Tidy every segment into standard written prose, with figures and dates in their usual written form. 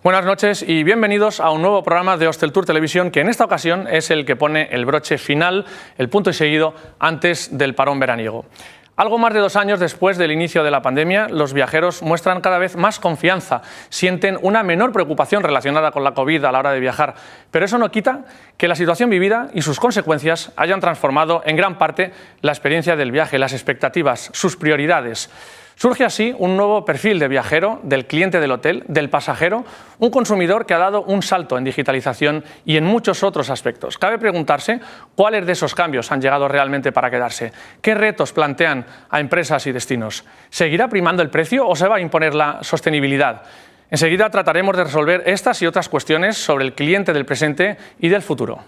Buenas noches y bienvenidos a un nuevo programa de Hosteltour Televisión, que en esta ocasión es el que pone el broche final, el punto y seguido, antes del parón veraniego. Algo más de 2 años después del inicio de la pandemia, los viajeros muestran cada vez más confianza, sienten una menor preocupación relacionada con la COVID a la hora de viajar, pero eso no quita que la situación vivida y sus consecuencias hayan transformado en gran parte la experiencia del viaje, las expectativas, sus prioridades. Surge así un nuevo perfil de viajero, del cliente del hotel, del pasajero, un consumidor que ha dado un salto en digitalización y en muchos otros aspectos. Cabe preguntarse cuáles de esos cambios han llegado realmente para quedarse, qué retos plantean a empresas y destinos. ¿Seguirá primando el precio o se va a imponer la sostenibilidad? Enseguida trataremos de resolver estas y otras cuestiones sobre el cliente del presente y del futuro.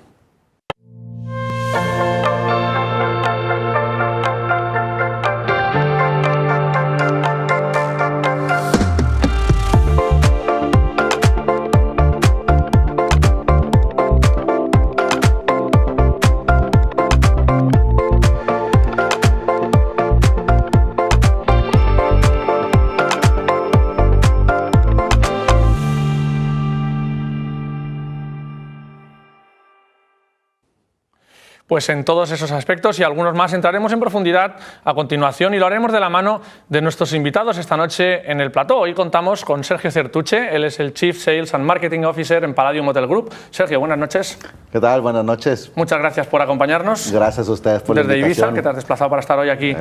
Pues en todos esos aspectos y algunos más entraremos en profundidad a continuación y lo haremos de la mano de nuestros invitados esta noche en el plató. Hoy contamos con Sergio Certuche, él es el Chief Sales and Marketing Officer en Palladium Hotel Group. Sergio, buenas noches. ¿Qué tal? Buenas noches. Muchas gracias por acompañarnos. Gracias a ustedes por la invitación. Desde Ibiza, que te has desplazado para estar hoy aquí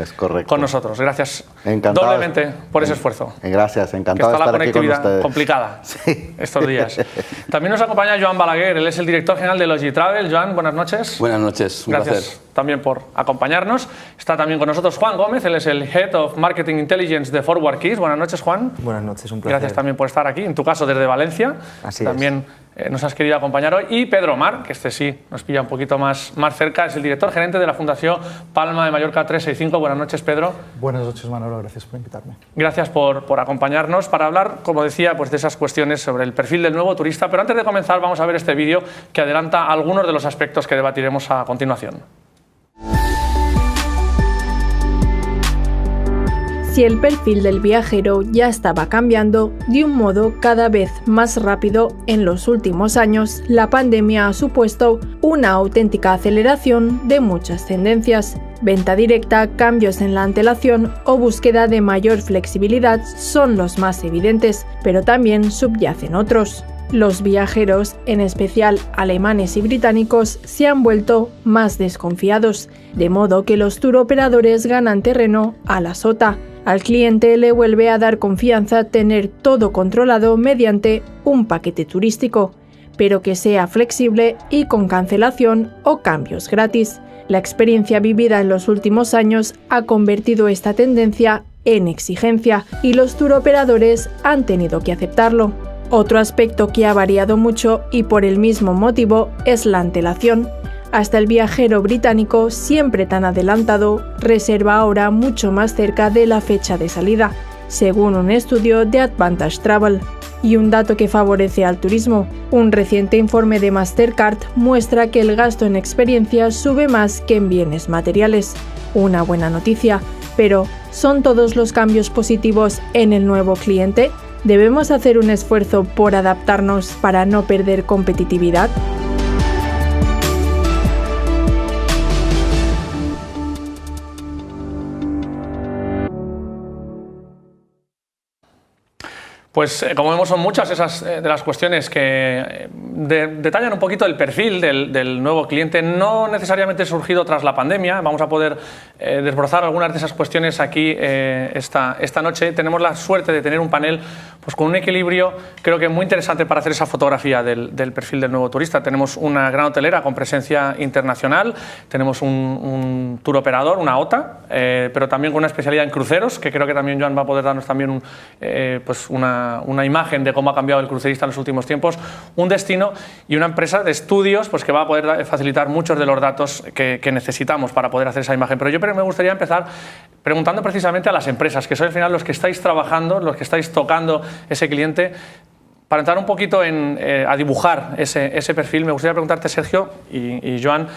con nosotros. Gracias doblemente por ese esfuerzo. Gracias, encantado de estar aquí con ustedes. Está la conectividad complicada estos días. También nos acompaña Joan Balaguer, él es el director general de Logitravel. Joan, buenas noches. Buenas noches. Gracias también por acompañarnos. Está también con nosotros Juan Gómez, él es el Head of Marketing Intelligence de Forward Keys. Buenas noches, Juan. Buenas noches, un placer. Gracias también por estar aquí, en tu caso desde Valencia. Así también nos has querido acompañar hoy. Y Pedro Mar, que este sí nos pilla un poquito más cerca, es el director gerente de la Fundación Palma de Mallorca 365. Buenas noches, Pedro. Buenas noches, Manolo. Gracias por invitarme. Gracias por acompañarnos para hablar, como decía, pues de esas cuestiones sobre el perfil del nuevo turista. Pero antes de comenzar vamos a ver este vídeo que adelanta algunos de los aspectos que debatiremos a continuación. Si el perfil del viajero ya estaba cambiando de un modo cada vez más rápido en los últimos años, la pandemia ha supuesto una auténtica aceleración de muchas tendencias. Venta directa, cambios en la antelación o búsqueda de mayor flexibilidad son los más evidentes, pero también subyacen otros. Los viajeros, en especial alemanes y británicos, se han vuelto más desconfiados, de modo que los turoperadores ganan terreno a la sota. Al cliente le vuelve a dar confianza tener todo controlado mediante un paquete turístico, pero que sea flexible y con cancelación o cambios gratis. La experiencia vivida en los últimos años ha convertido esta tendencia en exigencia y los turoperadores han tenido que aceptarlo. Otro aspecto que ha variado mucho y por el mismo motivo es la antelación. Hasta el viajero británico, siempre tan adelantado, reserva ahora mucho más cerca de la fecha de salida, según un estudio de Advantage Travel. Y un dato que favorece al turismo, un reciente informe de Mastercard muestra que el gasto en experiencias sube más que en bienes materiales. Una buena noticia, pero ¿son todos los cambios positivos en el nuevo cliente? ¿Debemos hacer un esfuerzo por adaptarnos para no perder competitividad? Pues como vemos son muchas esas de las cuestiones que detallan un poquito el perfil del nuevo cliente, no necesariamente surgido tras la pandemia. Vamos a poder desbrozar algunas de esas cuestiones aquí esta noche. Tenemos la suerte de tener un panel pues con un equilibrio creo que muy interesante para hacer esa fotografía del perfil del nuevo turista. Tenemos una gran hotelera con presencia internacional, tenemos un tour operador, una OTA, pero también con una especialidad en cruceros, que creo que también Joan va a poder darnos también pues una una imagen de cómo ha cambiado el crucerista en los últimos tiempos, un destino y una empresa de estudios pues, que va a poder facilitar muchos de los datos que necesitamos para poder hacer esa imagen. Pero yo me gustaría empezar preguntando precisamente a las empresas, que sois al final los que estáis trabajando, los que estáis tocando ese cliente. Para entrar un poquito a dibujar ese perfil, me gustaría preguntarte, Sergio y Joan,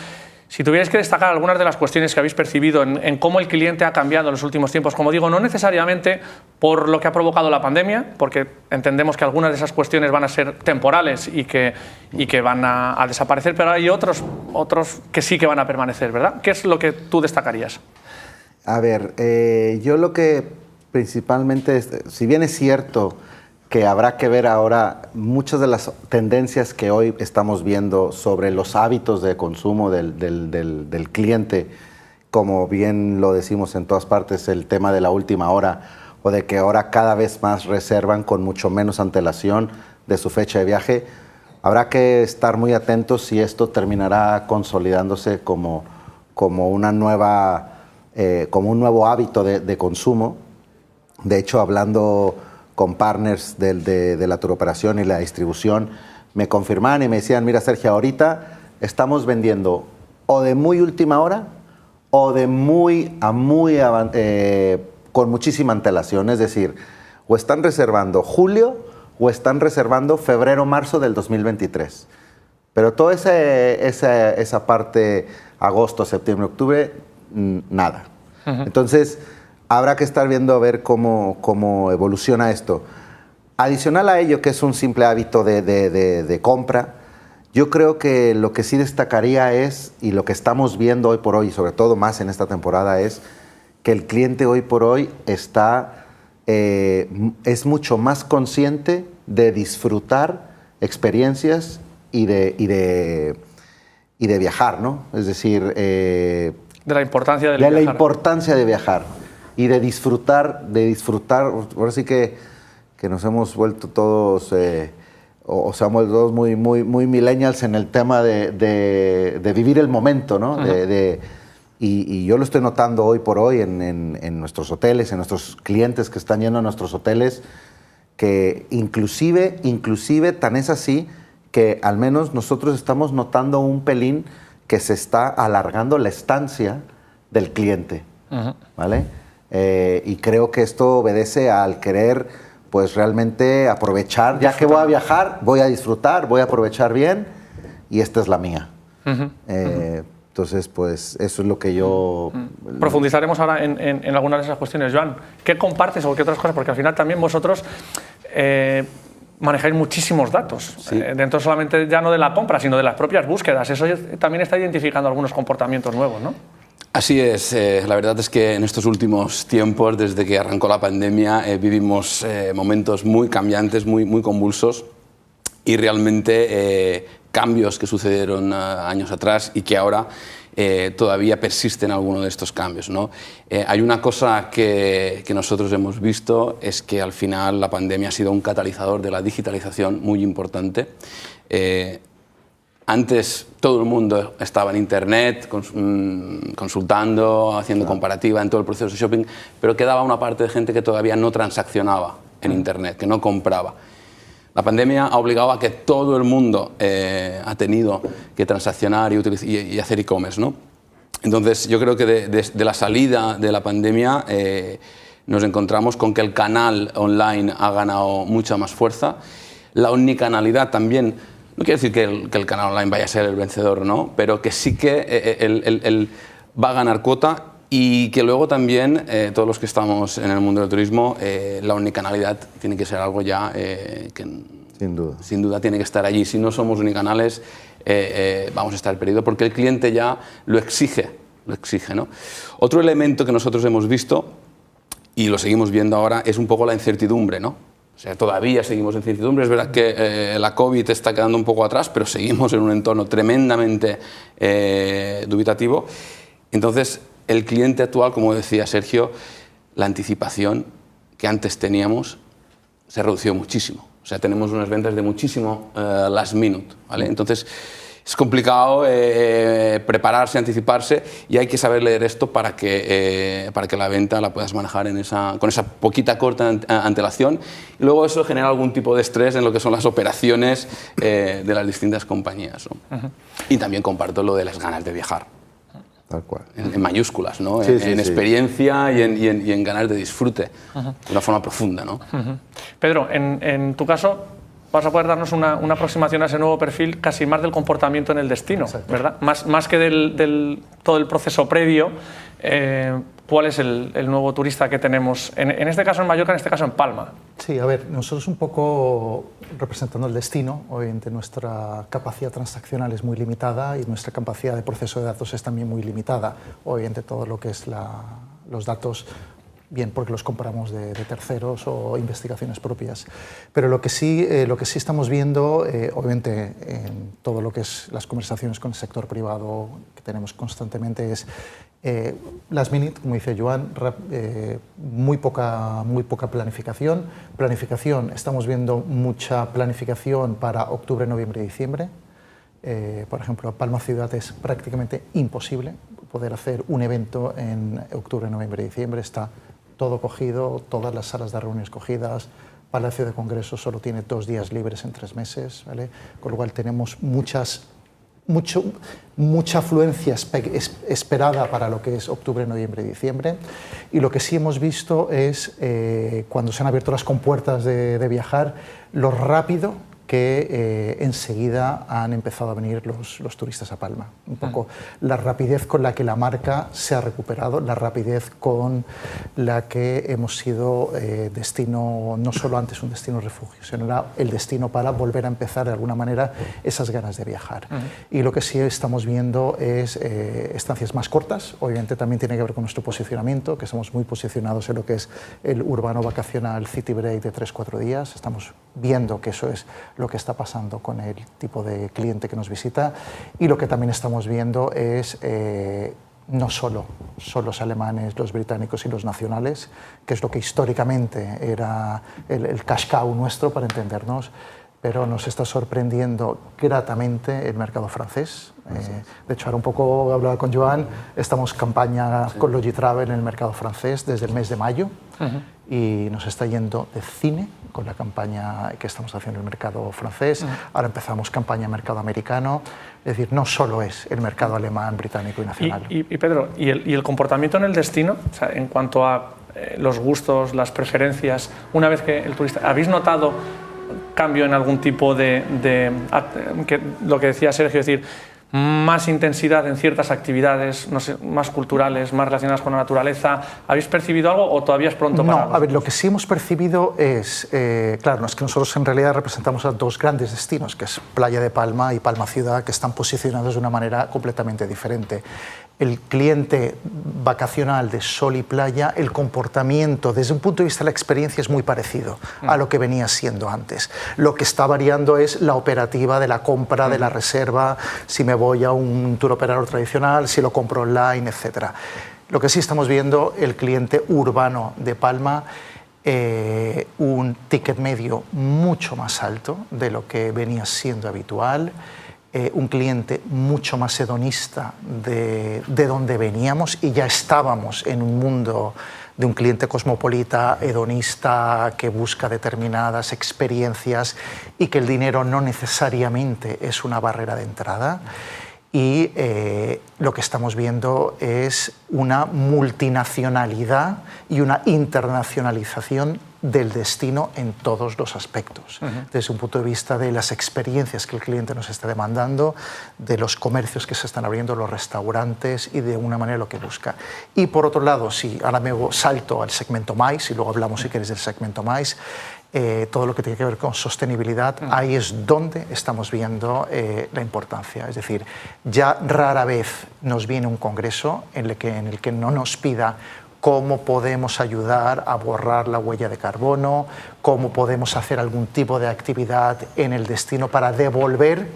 si tuvierais que destacar algunas de las cuestiones que habéis percibido en cómo el cliente ha cambiado en los últimos tiempos, como digo, no necesariamente por lo que ha provocado la pandemia, porque entendemos que algunas de esas cuestiones van a ser temporales y que van a desaparecer, pero hay otros que sí que van a permanecer, ¿verdad? ¿Qué es lo que tú destacarías? A ver, yo lo que principalmente, si bien es cierto que habrá que ver ahora muchas de las tendencias que hoy estamos viendo sobre los hábitos de consumo del cliente, como bien lo decimos en todas partes, el tema de la última hora o de que ahora cada vez más reservan con mucho menos antelación de su fecha de viaje, habrá que estar muy atentos si esto terminará consolidándose como un nuevo hábito de consumo. De hecho, hablando con partners de la turoperación y la distribución, me confirmaban y me decían, mira Sergio, ahorita estamos vendiendo o de muy última hora o de con muchísima antelación, es decir, o están reservando julio o están reservando febrero, marzo del 2023. Pero toda esa parte, agosto, septiembre, octubre, nada. Entonces, habrá que estar viendo a ver cómo evoluciona esto. Adicional a ello, que es un simple hábito de compra, yo creo que lo que sí destacaría es, y lo que estamos viendo hoy por hoy, y sobre todo más en esta temporada, es que el cliente hoy por hoy es mucho más consciente de disfrutar experiencias y de viajar, ¿no? Es decir, de la importancia de viajar. La importancia de viajar. Y de disfrutar, ahora sí que nos hemos vuelto todos, o sea, hemos vuelto todos muy millennials en el tema de vivir el momento, ¿no? Y yo lo estoy notando hoy por hoy en nuestros hoteles, en nuestros clientes que están yendo a nuestros hoteles, que inclusive tan es así que al menos nosotros estamos notando un pelín que se está alargando la estancia del cliente, ¿vale? Y creo que esto obedece al querer, pues realmente aprovechar, ya que voy a viajar, voy a disfrutar, voy a aprovechar bien y esta es la mía. Entonces, pues eso es lo que yo... Profundizaremos ahora en algunas de esas cuestiones. Joan, ¿qué compartes o qué otras cosas? Porque al final también vosotros manejáis muchísimos datos, sí. Dentro solamente ya no de la compra, sino de las propias búsquedas. Eso también está identificando algunos comportamientos nuevos, ¿no? Así es, la verdad es que en estos últimos tiempos, desde que arrancó la pandemia, vivimos momentos muy cambiantes, muy convulsos y realmente cambios que sucedieron años atrás y que ahora todavía persisten algunos de estos cambios, ¿no? Hay una cosa que nosotros hemos visto, es que al final la pandemia ha sido un catalizador de la digitalización muy importante. Antes todo el mundo estaba en Internet, consultando, haciendo comparativa en todo el proceso de shopping, pero quedaba una parte de gente que todavía no transaccionaba en Internet, que no compraba. La pandemia ha obligado a que todo el mundo ha tenido que transaccionar y hacer e-commerce, ¿no? Entonces yo creo que de la salida de la pandemia nos encontramos con que el canal online ha ganado mucha más fuerza. La omnicanalidad también. No quiere decir que el canal online vaya a ser el vencedor, ¿no? Pero que sí que él va a ganar cuota y que luego también todos los que estamos en el mundo del turismo, la omnicanalidad tiene que ser algo ya que sin duda tiene que estar allí. Si no somos unicanales vamos a estar perdidos porque el cliente ya lo exige, ¿no? Otro elemento que nosotros hemos visto y lo seguimos viendo ahora es un poco la incertidumbre, ¿no? O sea, todavía seguimos en incertidumbre. Es verdad que la COVID está quedando un poco atrás, pero seguimos en un entorno tremendamente dubitativo. Entonces, el cliente actual, como decía Sergio, la anticipación que antes teníamos se redució muchísimo. O sea, tenemos unas ventas de muchísimo last minute, ¿vale? Entonces, es complicado prepararse, anticiparse, y hay que saber leer esto para que la venta la puedas manejar con esa poquita corta antelación. Y luego eso genera algún tipo de estrés en lo que son las operaciones de las distintas compañías, ¿no? Y también comparto lo de las ganas de viajar. Tal cual. En mayúsculas, ¿no? Sí, en experiencia y en ganas de disfrute, de una forma profunda, ¿no? Pedro, en tu caso, vas a poder darnos una aproximación a ese nuevo perfil casi más del comportamiento en el destino, exacto, ¿verdad? Más que todo el proceso previo. ¿Cuál es el nuevo turista que tenemos, en este caso en Mallorca, en este caso en Palma? Sí, a ver, nosotros un poco representando el destino, obviamente nuestra capacidad transaccional es muy limitada y nuestra capacidad de proceso de datos es también muy limitada. Obviamente todo lo que es los datos, bien porque los compramos de terceros o investigaciones propias. Pero lo que sí estamos viendo, obviamente en todo lo que es las conversaciones con el sector privado que tenemos constantemente, es last minute, como dice Joan, muy poca planificación. Estamos viendo mucha planificación para octubre, noviembre y diciembre. Por ejemplo, Palma Ciudad es prácticamente imposible poder hacer un evento en octubre, noviembre y diciembre. Está todo cogido, todas las salas de reuniones cogidas. Palacio de Congresos solo tiene 2 días libres en 3 meses, ¿vale? Con lo cual tenemos mucha afluencia esperada para lo que es octubre, noviembre y diciembre. Y lo que sí hemos visto es, cuando se han abierto las compuertas de viajar, lo rápido que enseguida han empezado a venir los turistas a Palma. Un poco la rapidez con la que la marca se ha recuperado, la rapidez con la que hemos sido destino, no solo antes un destino refugio, sino el destino para volver a empezar de alguna manera esas ganas de viajar. Y lo que sí estamos viendo es estancias más cortas. Obviamente también tiene que ver con nuestro posicionamiento, que estamos muy posicionados en lo que es el urbano vacacional city break de 3-4 días. Estamos viendo que eso es lo que está pasando con el tipo de cliente que nos visita, y lo que también estamos viendo es no solo son los alemanes, los británicos y los nacionales, que es lo que históricamente era el cash cow nuestro, para entendernos, pero nos está sorprendiendo gratamente el mercado francés. De hecho, ahora un poco hablaba con Joan, estamos campaña con Logitravel en el mercado francés desde el mes de mayo, y nos está yendo de cine con la campaña que estamos haciendo en el mercado francés. Ahora empezamos campaña en mercado americano. Es decir, no solo es el mercado alemán, británico y nacional. Y Pedro, ¿y el comportamiento en el destino? O sea, en cuanto a los gustos, las preferencias, una vez que el turista... ¿Habéis notado cambio en algún tipo lo que decía Sergio, es decir, más intensidad en ciertas actividades, no sé, más culturales, más relacionadas con la naturaleza? ¿Habéis percibido algo o todavía es pronto para...? No, a ver, lo que sí hemos percibido es, claro, no es que nosotros en realidad representamos a 2 grandes destinos, que es Playa de Palma y Palma Ciudad, que están posicionados de una manera completamente diferente. El cliente vacacional de sol y playa, el comportamiento desde un punto de vista de la experiencia es muy parecido a lo que venía siendo antes. Lo que está variando es la operativa de la compra, de la reserva, si me voy a un tour operador tradicional, si lo compro online, etc. Lo que sí estamos viendo, el cliente urbano de Palma, un ticket medio mucho más alto de lo que venía siendo habitual, un cliente mucho más hedonista de donde veníamos, y ya estábamos en un mundo de un cliente cosmopolita, hedonista, que busca determinadas experiencias y que el dinero no necesariamente es una barrera de entrada. Y lo que estamos viendo es una multinacionalidad y una internacionalización del destino en todos los aspectos, desde un punto de vista de las experiencias que el cliente nos está demandando, de los comercios que se están abriendo, los restaurantes, y de una manera lo que busca. Y por otro lado, si ahora me salto al segmento MICE, y luego hablamos si queréis del segmento MICE, todo lo que tiene que ver con sostenibilidad, ahí es donde estamos viendo la importancia. Es decir, ya rara vez nos viene un congreso en el que no nos pida cómo podemos ayudar a borrar la huella de carbono, cómo podemos hacer algún tipo de actividad en el destino para devolver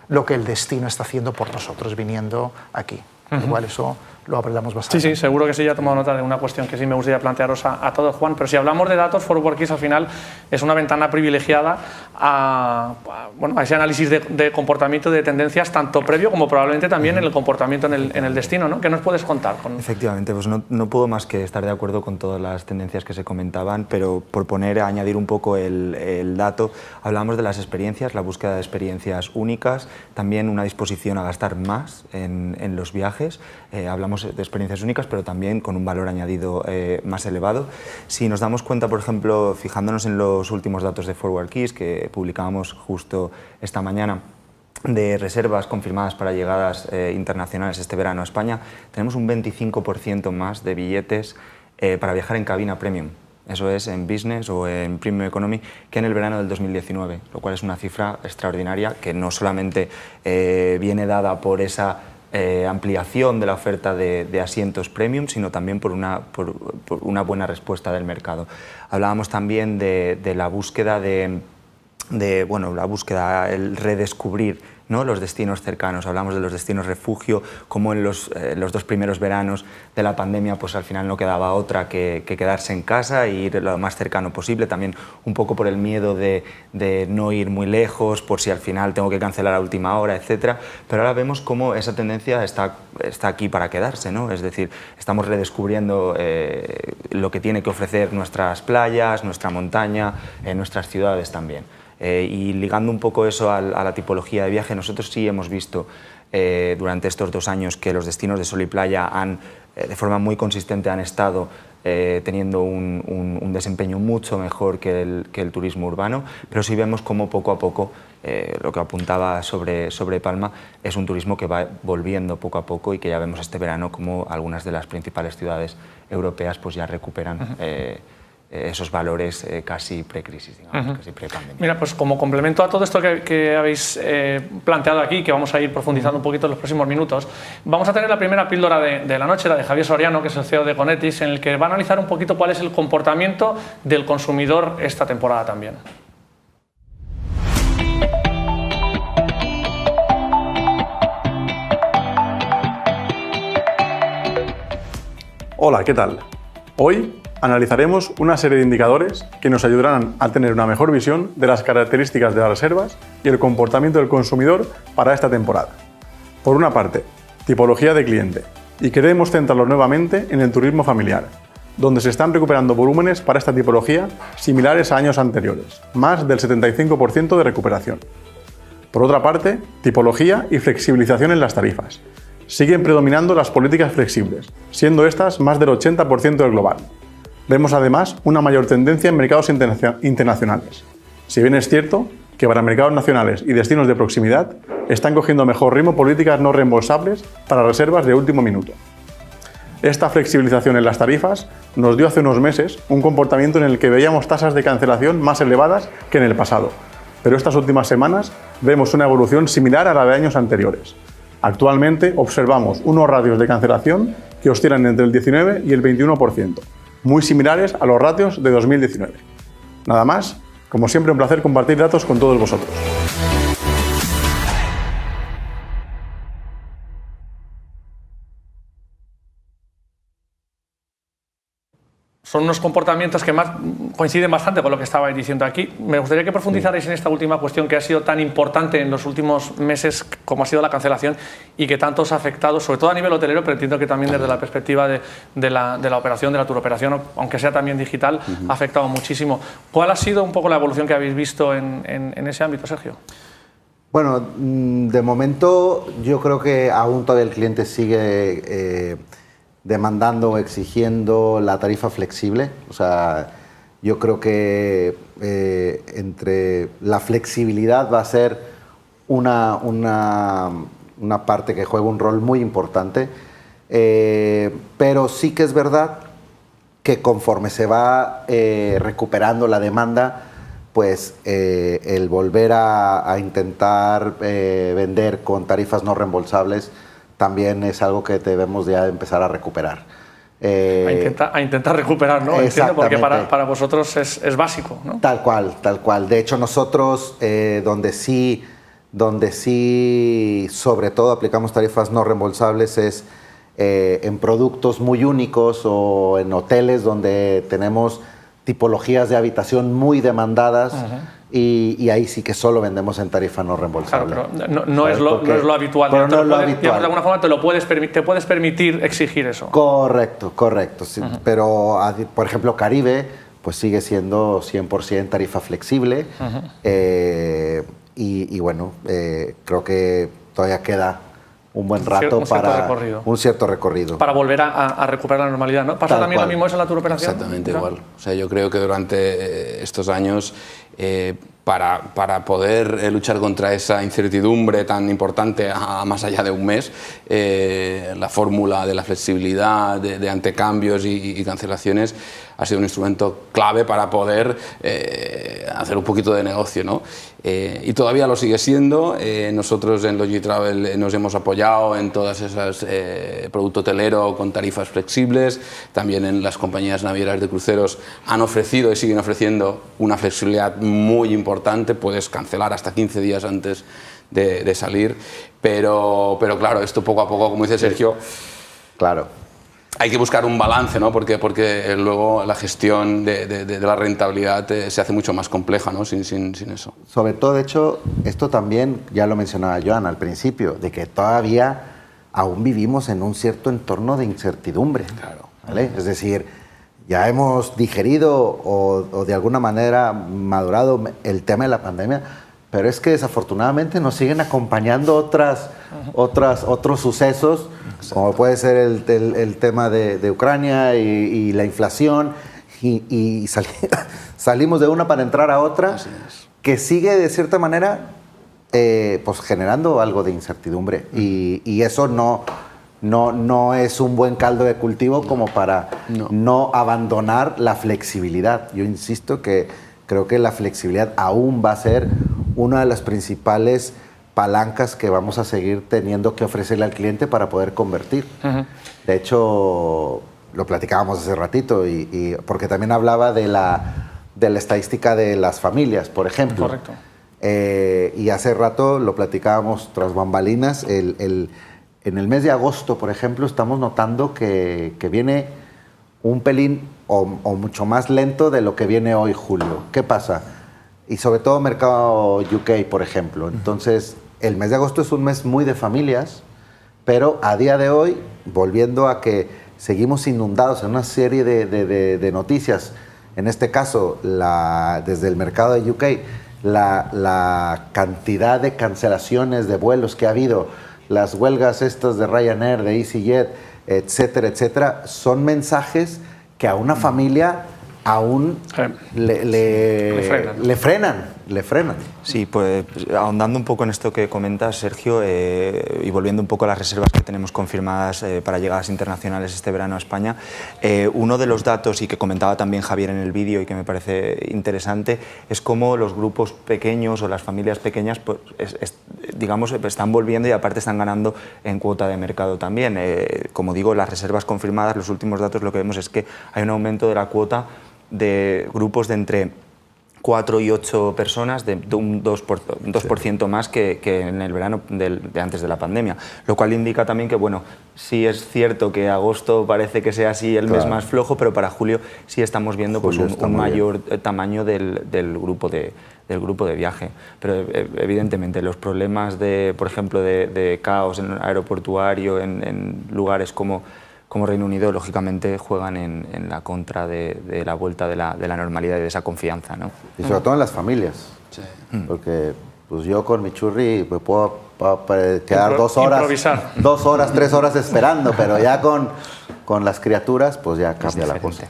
lo que el destino está haciendo por nosotros viniendo aquí. Igual eso lo hablamos bastante. Sí, seguro que sí, ya he tomado nota de una cuestión que sí me gustaría plantearos a todos, Juan, pero si hablamos de datos, Forward Keys al final es una ventana privilegiada a ese análisis de comportamiento y de tendencias, tanto previo como probablemente también en el comportamiento en el destino, ¿no? ¿Qué nos puedes contar? Efectivamente, pues no puedo más que estar de acuerdo con todas las tendencias que se comentaban, pero por añadir un poco el dato, hablamos de las experiencias, la búsqueda de experiencias únicas, también una disposición a gastar más en los viajes, hablamos de experiencias únicas, pero también con un valor añadido más elevado. Si nos damos cuenta, por ejemplo, fijándonos en los últimos datos de Forward Keys que publicábamos justo esta mañana, de reservas confirmadas para llegadas internacionales este verano a España, tenemos un 25% más de billetes para viajar en cabina premium. Eso es en business o en premium economy, que en el verano del 2019, lo cual es una cifra extraordinaria que no solamente viene dada por esa ampliación de la oferta de asientos premium, sino también por una buena respuesta del mercado. Hablábamos también de la búsqueda el redescubrir, ¿no?, los destinos cercanos. Hablamos de los destinos refugio, como en los 2 primeros veranos de la pandemia, pues al final no quedaba otra que quedarse en casa e ir lo más cercano posible, también un poco por el miedo de no ir muy lejos, por si al final tengo que cancelar a última hora, etcétera. Pero ahora vemos cómo esa tendencia está aquí para quedarse, ¿no? Es decir, estamos redescubriendo lo que tiene que ofrecer nuestras playas, nuestra montaña, nuestras ciudades también. Y ligando un poco eso a la tipología de viaje, nosotros sí hemos visto durante estos 2 años que los destinos de sol y playa de forma muy consistente han estado teniendo un desempeño mucho mejor que el turismo urbano, pero sí vemos cómo poco a poco, lo que apuntaba sobre Palma, es un turismo que va volviendo poco a poco y que ya vemos este verano como algunas de las principales ciudades europeas pues ya recuperan esos valores casi pre-crisis, digamos, casi pre-pandemia. Mira, pues como complemento a todo esto que habéis planteado aquí, que vamos a ir profundizando un poquito en los próximos minutos, vamos a tener la primera píldora de la noche, la de Javier Soriano, que es el CEO de Conetis, en el que va a analizar un poquito cuál es el comportamiento del consumidor esta temporada también. Hola, ¿qué tal? Hoy analizaremos una serie de indicadores que nos ayudarán a tener una mejor visión de las características de las reservas y el comportamiento del consumidor para esta temporada. Por una parte, tipología de cliente, y queremos centrarlo nuevamente en el turismo familiar, donde se están recuperando volúmenes para esta tipología similares a años anteriores, más del 75% de recuperación. Por otra parte, tipología y flexibilización en las tarifas. Siguen predominando las políticas flexibles, siendo estas más del 80% del global. Vemos además una mayor tendencia en mercados internacionales. Si bien es cierto que para mercados nacionales y destinos de proximidad están cogiendo mejor ritmo políticas no reembolsables para reservas de último minuto. Esta flexibilización en las tarifas nos dio hace unos meses un comportamiento en el que veíamos tasas de cancelación más elevadas que en el pasado, pero estas últimas semanas vemos una evolución similar a la de años anteriores. Actualmente observamos unos ratios de cancelación que oscilan entre el 19 y el 21%. Muy similares a los ratios de 2019. Nada más, como siempre un placer compartir datos con todos vosotros. Son unos comportamientos que más coinciden bastante con lo que estabais diciendo aquí. Me gustaría que profundizarais en esta última cuestión que ha sido tan importante en los últimos meses como ha sido la cancelación y que tanto os ha afectado, sobre todo a nivel hotelero, pero entiendo que también desde la perspectiva de la operación, de la turoperación, aunque sea también digital, ha afectado muchísimo. ¿Cuál ha sido un poco la evolución que habéis visto en ese ámbito, Sergio? Bueno, de momento yo creo que aún todavía el cliente sigue demandando o exigiendo la tarifa flexible. O sea, yo creo que entre la flexibilidad va a ser una parte que juega un rol muy importante, pero sí que es verdad que conforme se va recuperando la demanda, pues el volver a intentar vender con tarifas no reembolsables también es algo que debemos ya empezar a recuperar. A intentar recuperar, ¿no? Entiendo, porque para vosotros es básico, ¿no? Tal cual, tal cual. De hecho, nosotros donde sí sobre todo aplicamos tarifas no reembolsables es en productos muy únicos o en hoteles donde tenemos tipologías de habitación muy demandadas. Y ahí sí que solo vendemos en tarifa no reembolsable. Claro, pero no es lo habitual. Pero no es lo habitual. Digamos, de alguna forma te puedes permitir exigir eso. Correcto. Sí. Pero, por ejemplo, Caribe pues sigue siendo 100% tarifa flexible. Y bueno, creo que todavía queda un buen rato para un cierto recorrido. Para volver a recuperar la normalidad, ¿no? ¿Pasa también lo mismo eso en la turoperación? Exactamente igual. O sea, yo creo que durante estos años, para poder luchar contra esa incertidumbre tan importante a más allá de un mes, la fórmula de la flexibilidad, de antecambios y cancelaciones ha sido un instrumento clave para poder hacer un poquito de negocio, ¿no? Y todavía lo sigue siendo. Nosotros en Logitravel nos hemos apoyado en todas esas producto hotelero con tarifas flexibles. También en las compañías navieras de cruceros han ofrecido y siguen ofreciendo una flexibilidad muy importante. Puedes cancelar hasta 15 días antes de salir. Pero claro, esto poco a poco, como dice Sergio, claro, hay que buscar un balance, ¿no? Porque luego la gestión de la rentabilidad se hace mucho más compleja, ¿no? Sin eso. Sobre todo, de hecho, esto también, ya lo mencionaba Joan al principio, de que todavía aún vivimos en un cierto entorno de incertidumbre. Claro. ¿Vale? Es decir, ya hemos digerido o de alguna manera madurado el tema de la pandemia, pero es que desafortunadamente nos siguen acompañando otros sucesos, como puede ser el tema de Ucrania y la inflación, y salimos de una para entrar a otra, que sigue de cierta manera pues generando algo de incertidumbre, y eso no es un buen caldo de cultivo como para no abandonar la flexibilidad. Yo insisto que creo que la flexibilidad aún va a ser una de las principales palancas que vamos a seguir teniendo que ofrecerle al cliente para poder convertir. De hecho, lo platicábamos hace ratito, y porque también hablaba de la estadística de las familias, por ejemplo. Correcto. Y hace rato lo platicábamos tras bambalinas. En el mes de agosto, por ejemplo, estamos notando que viene un pelín o mucho más lento de lo que viene hoy, julio. ¿Qué pasa? Y sobre todo mercado UK, por ejemplo. Entonces, el mes de agosto es un mes muy de familias, pero a día de hoy, volviendo a que seguimos inundados en una serie de noticias, en este caso, desde el mercado de UK, la cantidad de cancelaciones de vuelos que ha habido, las huelgas estas de Ryanair, de EasyJet, etcétera, etcétera, son mensajes que a una familia aún le frenan. Sí, pues ahondando un poco en esto que comentas, Sergio, y volviendo un poco a las reservas que tenemos confirmadas para llegadas internacionales este verano a España, uno de los datos, y que comentaba también Javier en el vídeo y que me parece interesante, es cómo los grupos pequeños o las familias pequeñas pues, digamos, están volviendo y aparte están ganando en cuota de mercado también. Como digo, las reservas confirmadas, los últimos datos, lo que vemos es que hay un aumento de la cuota de grupos de entre 4 y 8 personas, de un 2% más que en el verano de antes de la pandemia. Lo cual indica también que, bueno, sí es cierto que agosto parece que sea así el mes más flojo, pero para julio sí estamos viendo pues, un mayor tamaño del grupo de viaje. Pero evidentemente los problemas, por ejemplo, de caos en el aeroportuario, en lugares como Reino Unido, lógicamente juegan en la contra de la vuelta de la normalidad y de esa confianza, ¿no? Y sobre todo en las familias, porque pues yo con mi churri me puedo quedar 2 horas, improvisar. 2 horas, 3 horas esperando, pero ya con las criaturas pues ya cambia la cosa.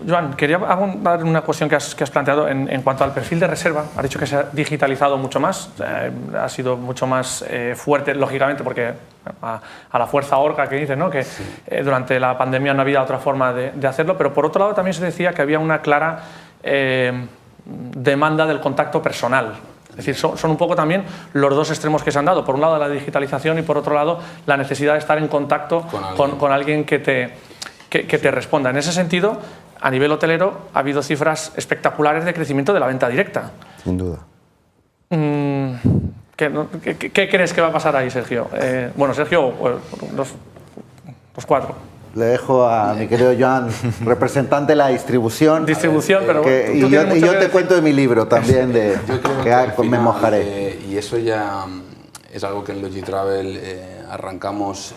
Joan, quería abundar en una cuestión que has planteado en cuanto al perfil de reserva. Has dicho que se ha digitalizado mucho más, ha sido mucho más fuerte, lógicamente, porque a la fuerza orca que dices, ¿no? Que durante la pandemia no había otra forma de hacerlo, pero por otro lado también se decía que había una clara demanda del contacto personal. Es decir, son un poco también los dos extremos que se han dado. Por un lado la digitalización y por otro lado la necesidad de estar en contacto con alguien que te responda. En ese sentido, a nivel hotelero ha habido cifras espectaculares de crecimiento de la venta directa. Sin duda. ¿Qué crees que va a pasar ahí, Sergio? Bueno, Sergio, los cuatro. Le dejo a mi querido Joan, representante de la distribución. Distribución, pero que, tú y yo te decir. cuento de mi libro también, de que me mojaré. Y eso ya es algo que en Logitravel arrancamos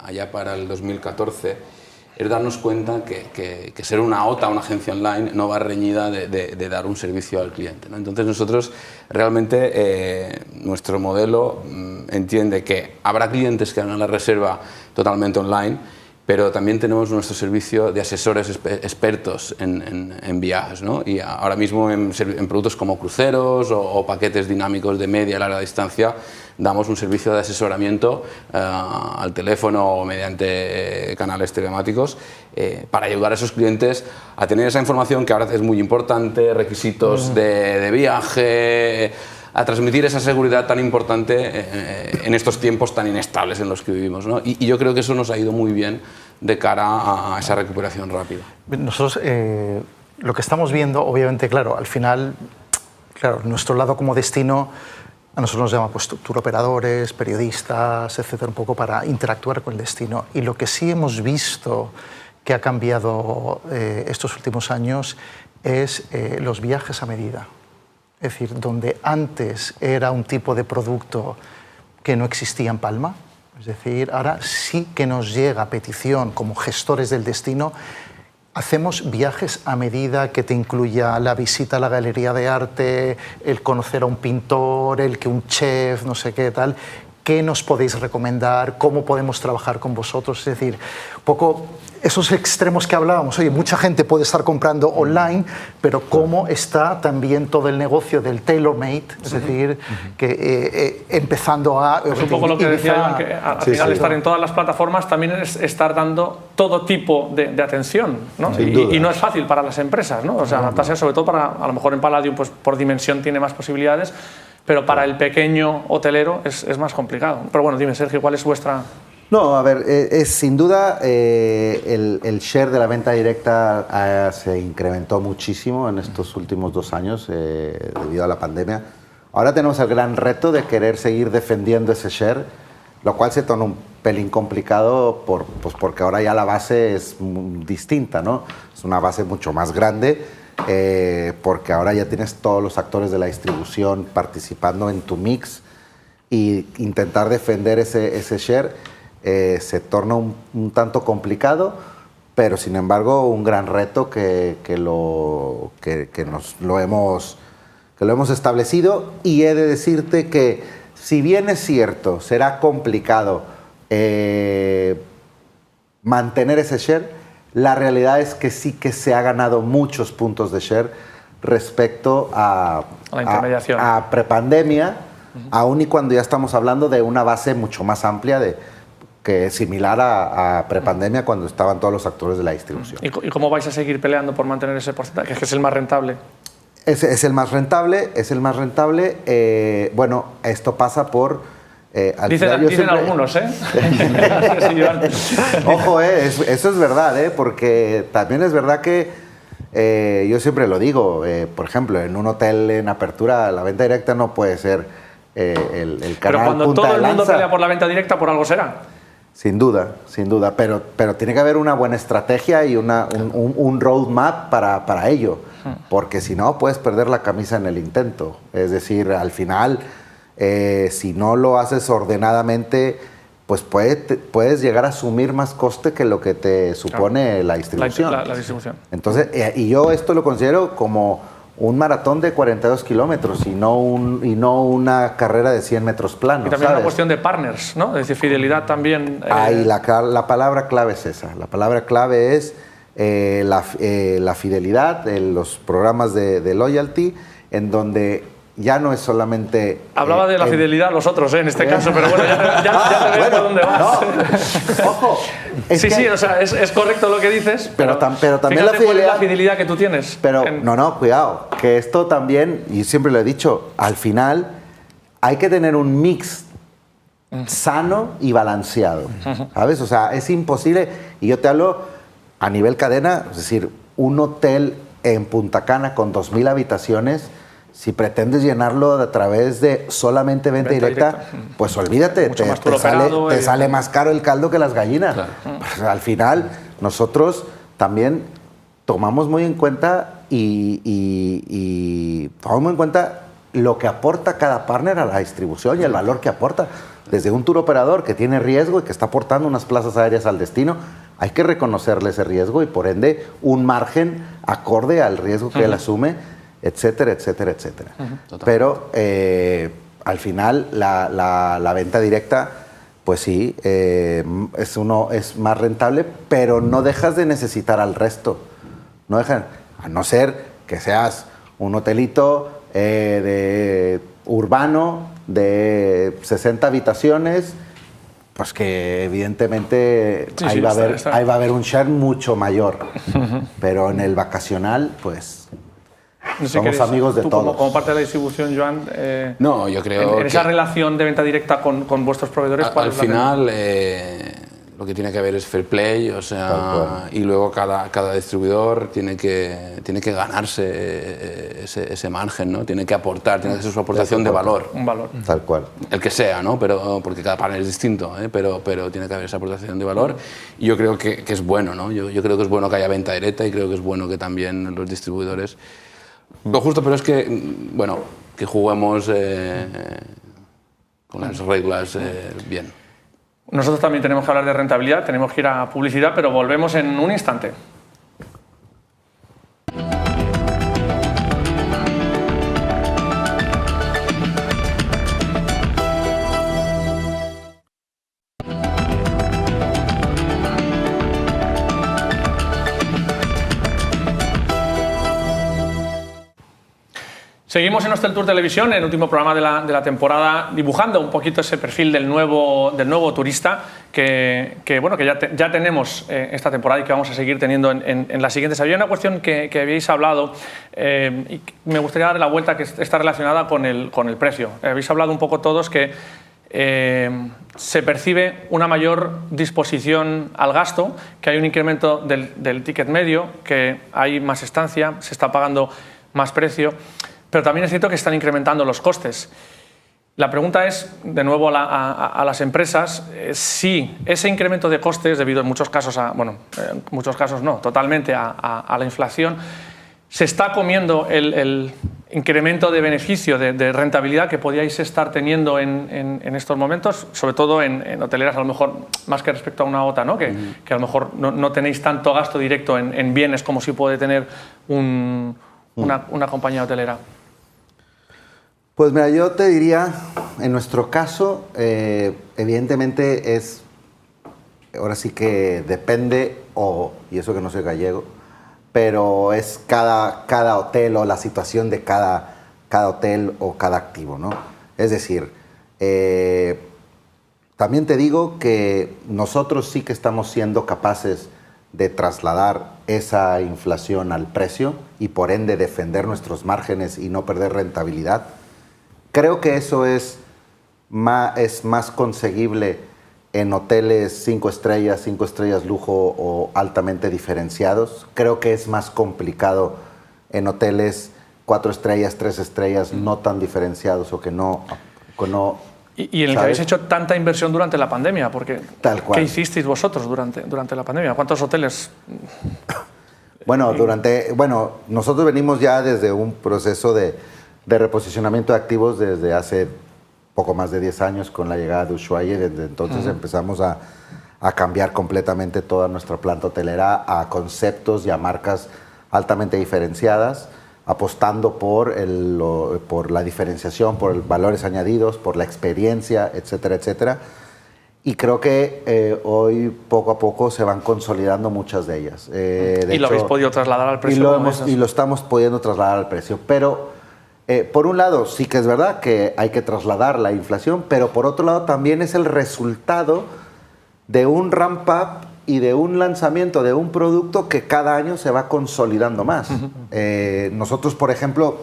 allá para el 2014. Es darnos cuenta que ser una OTA, una agencia online, no va reñida de dar un servicio al cliente, ¿no? Entonces nosotros realmente nuestro modelo entiende que habrá clientes que hagan la reserva totalmente online, pero también tenemos nuestro servicio de asesores expertos en viajes, ¿no? Y ahora mismo en productos como cruceros o paquetes dinámicos de media y larga distancia damos un servicio de asesoramiento al teléfono o mediante canales telemáticos para ayudar a esos clientes a tener esa información que ahora es muy importante, requisitos de viaje, a transmitir esa seguridad tan importante en estos tiempos tan inestables en los que vivimos, ¿no? Y yo creo que eso nos ha ido muy bien de cara a esa recuperación rápida. Nosotros lo que estamos viendo, obviamente, claro, al final, claro, nuestro lado como destino, a nosotros nos llama pues tour operadores, periodistas, etcétera, un poco para interactuar con el destino. Y lo que sí hemos visto que ha cambiado estos últimos años es los viajes a medida. Es decir, donde antes era un tipo de producto que no existía en Palma, es decir, ahora sí que nos llega a petición como gestores del destino, hacemos viajes a medida que te incluya la visita a la galería de arte, el conocer a un pintor, el que un chef, no sé qué tal. ¿Qué nos podéis recomendar? ¿Cómo podemos trabajar con vosotros? Es decir, un poco esos extremos que hablábamos. Oye, mucha gente puede estar comprando online, pero cómo está también todo el negocio del tailor-made, es decir, que empezando a... Es un poco lo que decía Iván, que al final estar en todas las plataformas también es estar dando todo tipo de atención, ¿no? Y no es fácil para las empresas, ¿no? O sea, adaptarse sobre todo para, a lo mejor en Palladium, pues por dimensión tiene más posibilidades, pero para el pequeño hotelero es más complicado. Pero bueno, dime, Sergio, ¿cuál es vuestra...? No, a ver, sin duda el share de la venta directa se incrementó muchísimo en estos últimos 2 años debido a la pandemia. Ahora tenemos el gran reto de querer seguir defendiendo ese share, lo cual se torna un pelín complicado porque ahora ya la base es distinta, ¿no? Es una base mucho más grande. Porque ahora ya tienes todos los actores de la distribución participando en tu mix y intentar defender ese share se torna un tanto complicado, pero sin embargo un gran reto que lo hemos establecido. Y he de decirte que si bien es cierto, será complicado mantener ese share, la realidad es que sí que se ha ganado muchos puntos de share respecto a la intermediación, a prepandemia, aún y cuando ya estamos hablando de una base mucho más amplia que es similar a prepandemia cuando estaban todos los actores de la distribución. ¿Y cómo vais a seguir peleando por mantener ese porcentaje? Que es el más rentable. Es el más rentable, es el más rentable. Bueno, esto pasa por... Dicen algunos, ¿eh? Ojo, eso es verdad, porque también es verdad que yo siempre lo digo, por ejemplo, en un hotel en apertura la venta directa no puede ser el canal Pero cuando punta todo de el mundo lanza. pelea por la venta directa, por algo será. Sin duda, pero tiene que haber una buena estrategia y un roadmap para ello, porque si no puedes perder la camisa en el intento. Es decir, al final... si no lo haces ordenadamente, pues puedes llegar a asumir más coste que lo que te supone la distribución. La distribución. Entonces, y yo esto lo considero como un maratón de 42 kilómetros y no una carrera de 100 metros planos. Y también una cuestión de partners, ¿no? Es decir, fidelidad también. La palabra clave es esa. La palabra clave es la fidelidad, los programas de loyalty, en donde ya no es solamente... Hablaba de la fidelidad a los otros, en este caso, pero bueno, ya te veo por dónde vas. No, ojo. Sí, o sea, es correcto lo que dices, pero también la fíjate fidelidad... cuál es la fidelidad que tú tienes. Pero no, cuidado, que esto también, y siempre lo he dicho, al final hay que tener un mix sano y balanceado, ¿sabes? O sea, es imposible, y yo te hablo a nivel cadena, es decir, un hotel en Punta Cana con 2.000 habitaciones... Si pretendes llenarlo a través de solamente venta directa, pues olvídate, te sale más caro el caldo que las gallinas. Claro. Pues al final, nosotros también tomamos muy en cuenta tomamos en cuenta lo que aporta cada partner a la distribución y el valor que aporta. Desde un tour operador que tiene riesgo y que está aportando unas plazas aéreas al destino, hay que reconocerle ese riesgo y por ende un margen acorde al riesgo que él asume, etcétera, etcétera, etcétera. Pero al final la venta directa, pues sí, es más rentable, pero no dejas de necesitar al resto. No dejan, a no ser que seas un hotelito urbano de 60 habitaciones, pues que evidentemente ahí va a haber un share mucho mayor. Pero en el vacacional, pues no sé, somos amigos de todos. Como parte de la distribución, Joan, no, yo creo en esa relación de venta directa con vuestros proveedores, al final lo que tiene que haber es fair play, o sea, y luego cada distribuidor tiene que ganarse ese margen, ¿no? Tiene que aportar, tiene que hacer su aportación de valor. Un valor. Tal cual. El que sea, ¿no? Pero, porque cada partner es distinto, pero tiene que haber esa aportación de valor. Y yo creo que es bueno, ¿no? Yo creo que es bueno que haya venta directa y creo que es bueno que también los distribuidores... Lo justo, pero es que, bueno, que juguemos con las reglas bien. Nosotros también tenemos que hablar de rentabilidad, tenemos que ir a publicidad, pero volvemos en un instante. Seguimos en Hostel Tour Televisión, el último programa de la temporada, dibujando un poquito ese perfil del nuevo turista que ya tenemos esta temporada y que vamos a seguir teniendo en las siguientes. Había una cuestión que habéis hablado y me gustaría darle la vuelta, que está relacionada con el precio. Habéis hablado un poco todos que se percibe una mayor disposición al gasto, que hay un incremento del ticket medio, que hay más estancia, se está pagando más precio. Pero también es cierto que están incrementando los costes. La pregunta es, de nuevo a las empresas, si ese incremento de costes, debido en muchos casos en muchos casos no, totalmente a la inflación, se está comiendo el incremento de beneficio, de rentabilidad que podíais estar teniendo en estos momentos, sobre todo en hoteleras, a lo mejor más que respecto a una OTA, ¿no? Que a lo mejor no tenéis tanto gasto directo en bienes como si puede tener una compañía hotelera. Pues mira, yo te diría, en nuestro caso, evidentemente es, ahora sí que depende, y eso que no soy gallego, pero es cada hotel o la situación de cada hotel o cada activo, ¿no? Es decir, también te digo que nosotros sí que estamos siendo capaces de trasladar esa inflación al precio y por ende defender nuestros márgenes y no perder rentabilidad. Creo que eso es más conseguible en hoteles 5 estrellas lujo o altamente diferenciados. Creo que es más complicado en hoteles 4 estrellas, 3 estrellas, no tan diferenciados o que no. Y en el que habéis hecho tanta inversión durante la pandemia, porque tal cual. ¿Qué hicisteis vosotros durante la pandemia? ¿Cuántos hoteles? Bueno, nosotros venimos ya desde un proceso de reposicionamiento de activos desde hace poco más de 10 años con la llegada de Ushuaia. Desde entonces empezamos a cambiar completamente toda nuestra planta hotelera a conceptos y a marcas altamente diferenciadas, apostando por la diferenciación, por valores añadidos, por la experiencia, etcétera, etcétera. Y creo que hoy poco a poco se van consolidando muchas de ellas. Lo habéis podido trasladar al precio. Y lo estamos pudiendo trasladar al precio. Pero por un lado sí que es verdad que hay que trasladar la inflación, pero por otro lado también es el resultado de un ramp-up y de un lanzamiento de un producto que cada año se va consolidando más. Nosotros, por ejemplo,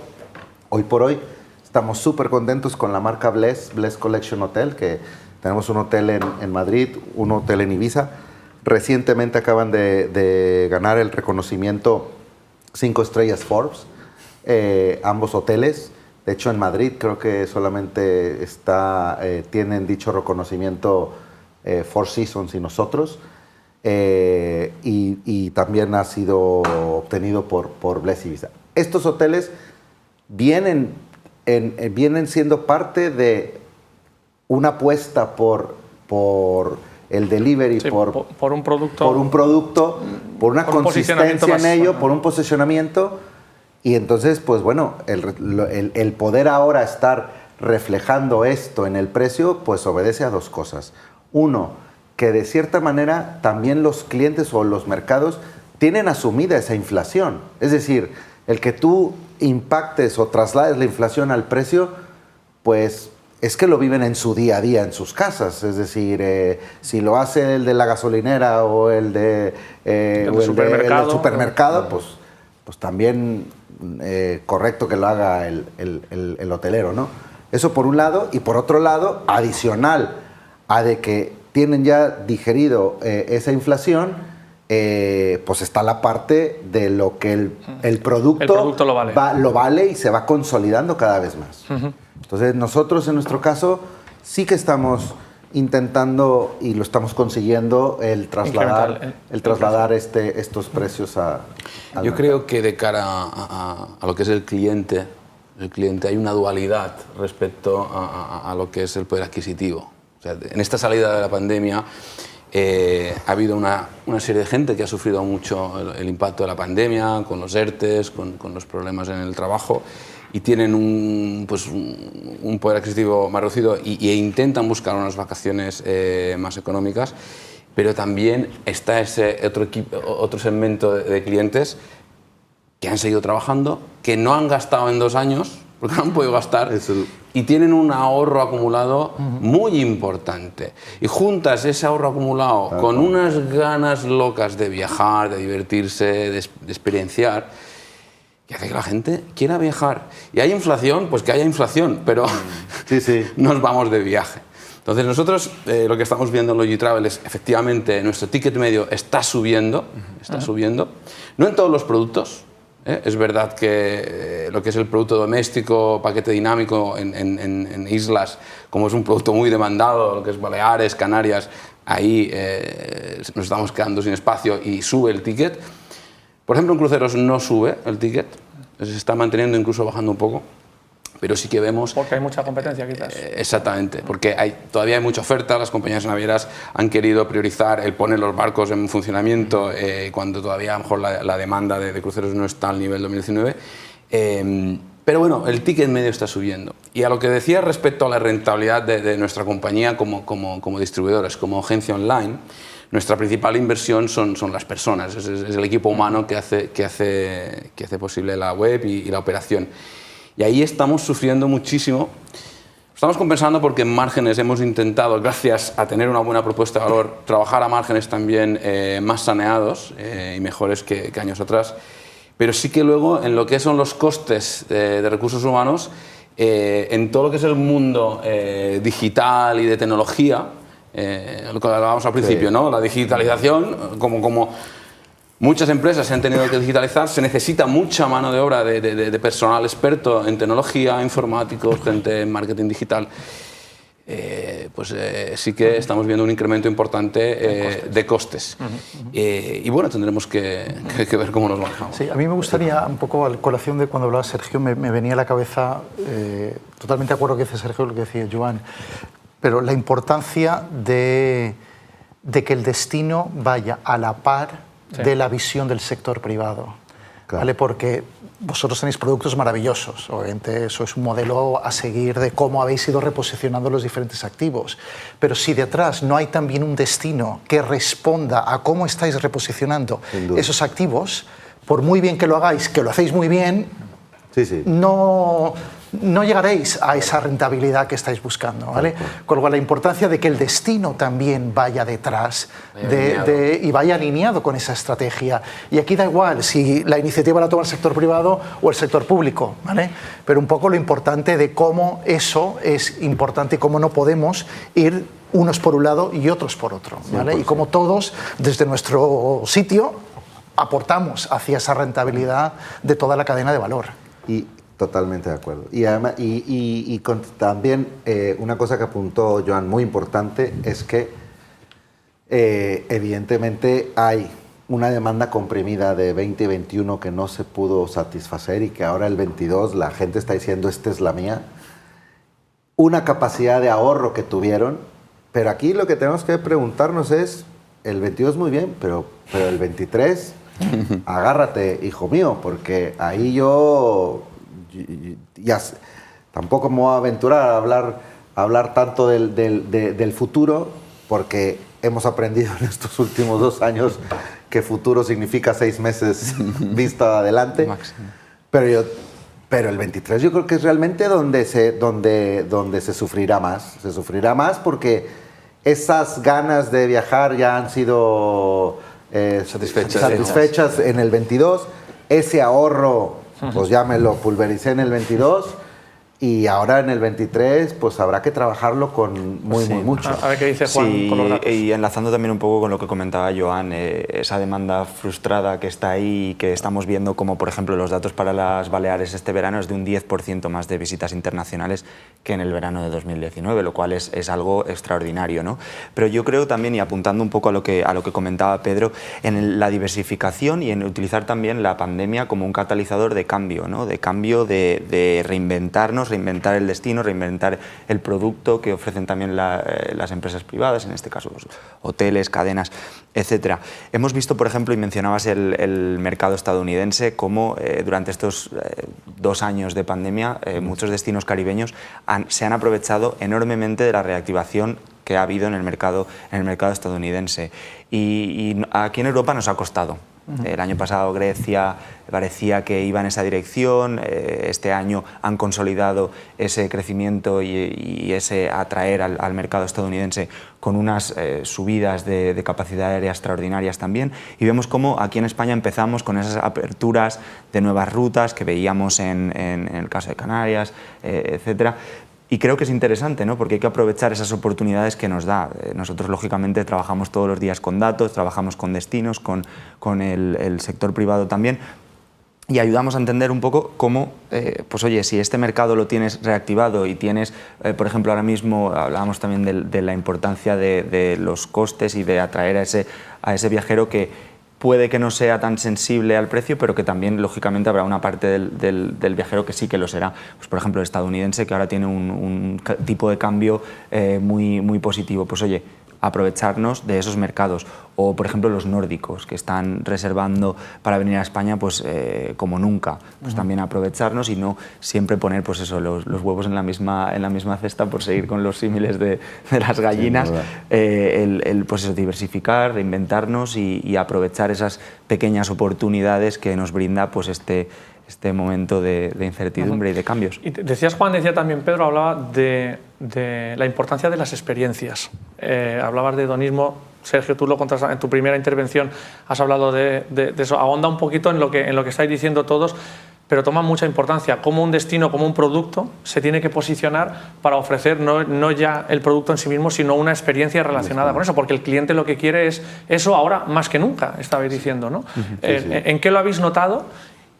hoy por hoy estamos súper contentos con la marca Bless Collection Hotel, que tenemos un hotel en Madrid, un hotel en Ibiza. Recientemente acaban de ganar el reconocimiento 5 estrellas Forbes, ambos hoteles, De hecho, en Madrid creo que solamente tienen dicho reconocimiento Four Seasons y nosotros. Y también ha sido obtenido por Bless Ibiza. Estos hoteles vienen siendo parte de una apuesta por el delivery, sí, por un producto, por una consistencia en ello, por un posicionamiento. Y entonces, pues bueno, el poder ahora estar reflejando esto en el precio, pues obedece a dos cosas. Uno, que de cierta manera también los clientes o los mercados tienen asumida esa inflación. Es decir, el que tú impactes o traslades la inflación al precio, pues es que lo viven en su día a día en sus casas. Es decir, si lo hace el de la gasolinera o el del supermercado, pues también correcto que lo haga el hotelero, ¿no? Eso por un lado. Y por otro lado, adicional a de que tienen ya digerido esa inflación, pues está la parte de lo que el producto lo vale y se va consolidando cada vez más. Entonces nosotros en nuestro caso sí que estamos intentando y lo estamos consiguiendo el trasladar estos precios a... Yo creo que de cara a lo que es el cliente hay una dualidad respecto a lo que es el poder adquisitivo. O sea, en esta salida de la pandemia ha habido una serie de gente que ha sufrido mucho el impacto de la pandemia, con los ERTEs, con los problemas en el trabajo, y tienen un poder adquisitivo más reducido e intentan buscar unas vacaciones más económicas, pero también está ese otro segmento de clientes que han seguido trabajando, que no han gastado en 2 años, porque no han podido gastar, y tienen un ahorro acumulado muy importante. Y juntas ese ahorro acumulado con unas ganas locas de viajar, de divertirse, de experienciar, que hace que la gente quiera viajar. Y hay inflación, pues que haya inflación, pero nos vamos de viaje. Entonces nosotros lo que estamos viendo en Logitravel es, efectivamente, nuestro ticket medio está subiendo, no en todos los productos. Es verdad que lo que es el producto doméstico, paquete dinámico en islas, como es un producto muy demandado, lo que es Baleares, Canarias, ahí nos estamos quedando sin espacio y sube el ticket. Por ejemplo, en cruceros no sube el ticket, se está manteniendo, incluso bajando un poco, pero sí que vemos... Porque hay mucha competencia, quizás. Exactamente, porque todavía hay mucha oferta, las compañías navieras han querido priorizar el poner los barcos en funcionamiento cuando todavía a lo mejor la demanda de cruceros no está al nivel 2019. Pero bueno, el ticket medio está subiendo. Y a lo que decía respecto a la rentabilidad de nuestra compañía como distribuidores, como agencia online, nuestra principal inversión son las personas, es el equipo humano que hace posible la web y la operación. Y ahí estamos sufriendo muchísimo. Estamos compensando porque en márgenes hemos intentado, gracias a tener una buena propuesta de valor, trabajar a márgenes también más saneados y mejores que años atrás. Pero sí que luego, en lo que son los costes de recursos humanos, en todo lo que es el mundo digital y de tecnología, lo que hablábamos al principio, ¿no? La digitalización, como muchas empresas se han tenido que digitalizar, se necesita mucha mano de obra de personal experto en tecnología, informáticos, gente en marketing digital. Sí que estamos viendo un incremento importante de costes. Y bueno, tendremos que ver cómo nos manejamos. Sí, a mí me gustaría, un poco a colación de cuando hablaba Sergio, me venía a la cabeza, totalmente de acuerdo con lo que dice Sergio, lo que decía Joan, pero la importancia de que el destino vaya a la par de la visión del sector privado. ¿Vale? Porque vosotros tenéis productos maravillosos, obviamente eso es un modelo a seguir de cómo habéis ido reposicionando los diferentes activos, pero si detrás no hay también un destino que responda a cómo estáis reposicionando esos activos, por muy bien que lo hagáis, que lo hacéis muy bien, no llegaréis a esa rentabilidad que estáis buscando, ¿vale? Con lo cual la importancia de que el destino también vaya detrás y vaya alineado con esa estrategia. Y aquí da igual si la iniciativa la toma el sector privado o el sector público, ¿vale? Pero un poco lo importante de cómo eso es importante y cómo no podemos ir unos por un lado y otros por otro, ¿vale? Y cómo todos, desde nuestro sitio, aportamos hacia esa rentabilidad de toda la cadena de valor. Y Totalmente de acuerdo. Y, además, también una cosa que apuntó Joan muy importante es que evidentemente hay una demanda comprimida de 20 y 21 que no se pudo satisfacer y que ahora el 22 la gente está diciendo esta es la mía. Una capacidad de ahorro que tuvieron, pero aquí lo que tenemos que preguntarnos es, el 22 muy bien, pero el 23, agárrate, hijo mío, porque ahí yo ya tampoco me voy a aventurar a hablar tanto del futuro, porque hemos aprendido en estos últimos 2 años que futuro significa 6 meses vista adelante. Pero el 23 yo creo que es realmente donde se sufrirá más. Se sufrirá más porque esas ganas de viajar ya han sido satisfechas en el 22. Ese ahorro, pues ya me lo pulvericé en el 22. Y ahora en el 23, pues habrá que trabajarlo con muy mucho. A ver qué dice Juan con los datos. Y enlazando también un poco con lo que comentaba Joan, esa demanda frustrada que está ahí y que estamos viendo como, por ejemplo, los datos para las Baleares este verano es de un 10% más de visitas internacionales que en el verano de 2019, lo cual es algo extraordinario, ¿no? Pero yo creo también, y apuntando un poco a lo que comentaba Pedro, en la diversificación y en utilizar también la pandemia como un catalizador de cambio, ¿no? De cambio, de reinventarnos, reinventar el destino, reinventar el producto que ofrecen también las empresas privadas, en este caso pues, hoteles, cadenas, etc. Hemos visto, por ejemplo, y mencionabas el mercado estadounidense, cómo durante estos 2 años de pandemia muchos destinos caribeños se han aprovechado enormemente de la reactivación que ha habido en el mercado estadounidense. Y aquí en Europa nos ha costado. El año pasado Grecia parecía que iba en esa dirección, este año han consolidado ese crecimiento y ese atraer al mercado estadounidense con unas subidas de capacidad aérea extraordinarias también, y vemos cómo aquí en España empezamos con esas aperturas de nuevas rutas que veíamos en el caso de Canarias, etcétera. Y creo que es interesante, ¿no? Porque hay que aprovechar esas oportunidades que nos da. Nosotros, lógicamente, trabajamos todos los días con datos, trabajamos con destinos, con el sector privado también, y ayudamos a entender un poco cómo, pues oye, si este mercado lo tienes reactivado y tienes, por ejemplo, ahora mismo hablábamos también de la importancia de los costes y de atraer a ese viajero que puede que no sea tan sensible al precio, pero que también, lógicamente, habrá una parte del viajero que sí que lo será. Pues, por ejemplo, el estadounidense, que ahora tiene un tipo de cambio muy positivo. Pues, oye, aprovecharnos de esos mercados. O, por ejemplo, los nórdicos, que están reservando para venir a España pues, como nunca. Pues también aprovecharnos y no siempre poner pues eso, los huevos en la misma cesta, por seguir con los símiles de las gallinas. Sí, pues eso, diversificar, reinventarnos y aprovechar esas pequeñas oportunidades que nos brinda pues este momento de incertidumbre y de cambios. Y decías, Juan, decía también Pedro, hablaba de la importancia de las experiencias. Hablabas de hedonismo. Sergio, tú lo contas en tu primera intervención, has hablado de eso. Ahonda un poquito en lo que estáis diciendo todos, pero toma mucha importancia cómo un destino, como un producto, se tiene que posicionar para ofrecer no ya el producto en sí mismo, sino una experiencia relacionada con eso, porque el cliente lo que quiere es eso ahora más que nunca, estabais diciendo, ¿no? ¿En qué lo habéis notado?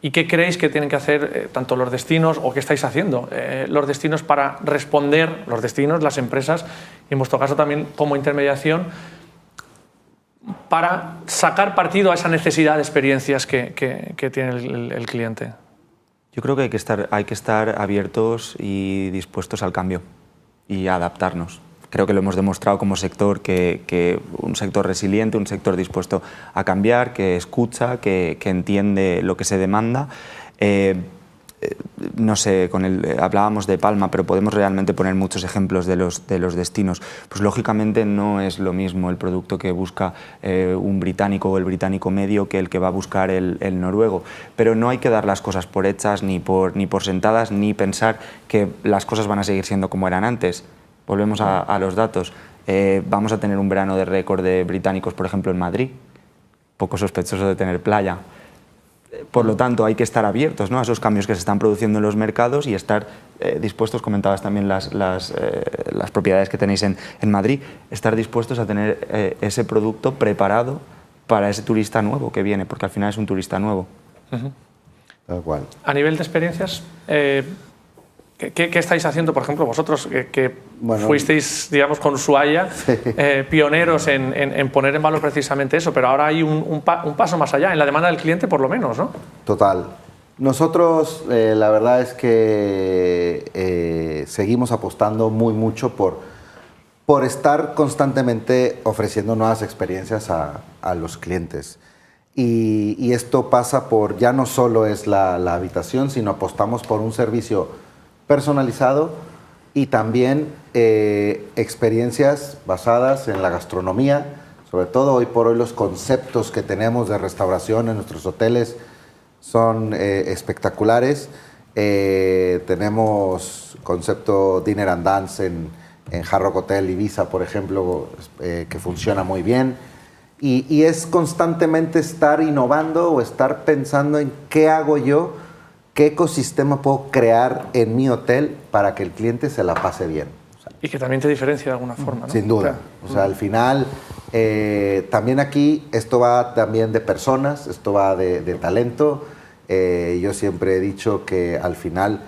¿Y qué creéis que tienen que hacer tanto los destinos o qué estáis haciendo los destinos para responder, los destinos, las empresas, y en vuestro caso también como intermediación, para sacar partido a esa necesidad de experiencias que tiene el cliente? Yo creo que hay que estar abiertos y dispuestos al cambio y a adaptarnos. Creo que lo hemos demostrado como sector, que un sector resiliente, un sector dispuesto a cambiar, que escucha, que entiende lo que se demanda. No sé, hablábamos de Palma, pero podemos realmente poner muchos ejemplos de los destinos. Pues lógicamente no es lo mismo el producto que busca un británico o el británico medio que el que va a buscar el noruego. Pero no hay que dar las cosas por hechas, ni por sentadas, ni pensar que las cosas van a seguir siendo como eran antes. Volvemos a los datos. Vamos a tener un verano de récord de británicos, por ejemplo, en Madrid. Poco sospechoso de tener playa. Por lo tanto, hay que estar abiertos, ¿no?, a esos cambios que se están produciendo en los mercados y estar dispuestos, comentabas también las propiedades que tenéis en Madrid, estar dispuestos a tener ese producto preparado para ese turista nuevo que viene, porque al final es un turista nuevo. Tal cual. A nivel de experiencias, ¿qué estáis haciendo, por ejemplo, vosotros que fuisteis, digamos, con Ushuaia, pioneros en poner en valor precisamente eso, pero ahora hay un paso más allá, en la demanda del cliente por lo menos, ¿no? Total. Nosotros, la verdad es que seguimos apostando mucho por estar constantemente ofreciendo nuevas experiencias a los clientes. Y esto pasa por, ya no solo es la habitación, sino apostamos por un servicio personalizado y también experiencias basadas en la gastronomía. Sobre todo hoy por hoy los conceptos que tenemos de restauración en nuestros hoteles son espectaculares. Tenemos concepto Dinner and Dance en Hard Rock Hotel Ibiza, por ejemplo, que funciona muy bien. Y es constantemente estar innovando o estar pensando en qué hago yo, qué ecosistema puedo crear en mi hotel para que el cliente se la pase bien. Y que también te diferencia de alguna forma, ¿no? Sin duda. O sea, al final, también aquí, esto va también de personas, esto va de talento. Yo siempre he dicho que al final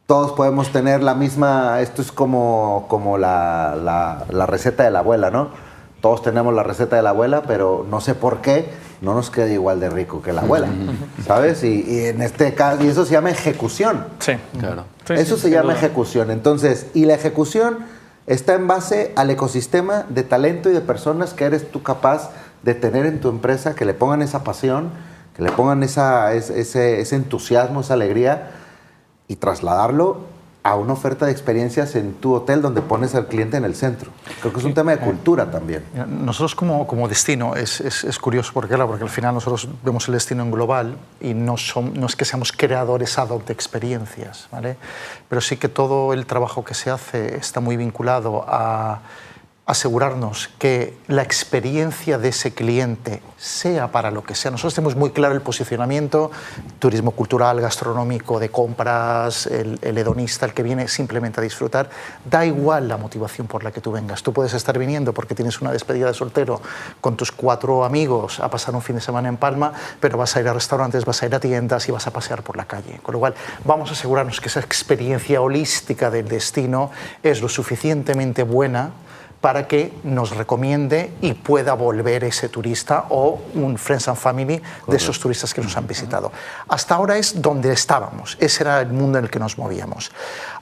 todos podemos tener la misma, esto es como la receta de la abuela, ¿no? Todos tenemos la receta de la abuela, pero no sé por qué no nos queda igual de rico que la abuela, ¿sabes? Y en este caso, y eso se llama ejecución. Sí, claro. Eso se llama ejecución. Entonces, y la ejecución está en base al ecosistema de talento y de personas que eres tú capaz de tener en tu empresa, que le pongan esa pasión, que le pongan ese entusiasmo, esa alegría, y trasladarlo a una oferta de experiencias en tu hotel donde pones al cliente en el centro. Creo que es un tema de cultura también. Nosotros como destino es curioso porque al final nosotros vemos el destino en global y no es que seamos creadores ad hoc de experiencias, ¿vale? Pero sí que todo el trabajo que se hace está muy vinculado a asegurarnos que la experiencia de ese cliente sea para lo que sea. Nosotros tenemos muy claro el posicionamiento, turismo cultural, gastronómico, de compras, el hedonista, el que viene simplemente a disfrutar. Da igual la motivación por la que tú vengas. Tú puedes estar viniendo porque tienes una despedida de soltero con tus 4 amigos a pasar un fin de semana en Palma, pero vas a ir a restaurantes, vas a ir a tiendas y vas a pasear por la calle. Con lo cual, vamos a asegurarnos que esa experiencia holística del destino es lo suficientemente buena para que nos recomiende y pueda volver ese turista o un friends and family de esos turistas que nos han visitado. Hasta ahora es donde estábamos, ese era el mundo en el que nos movíamos.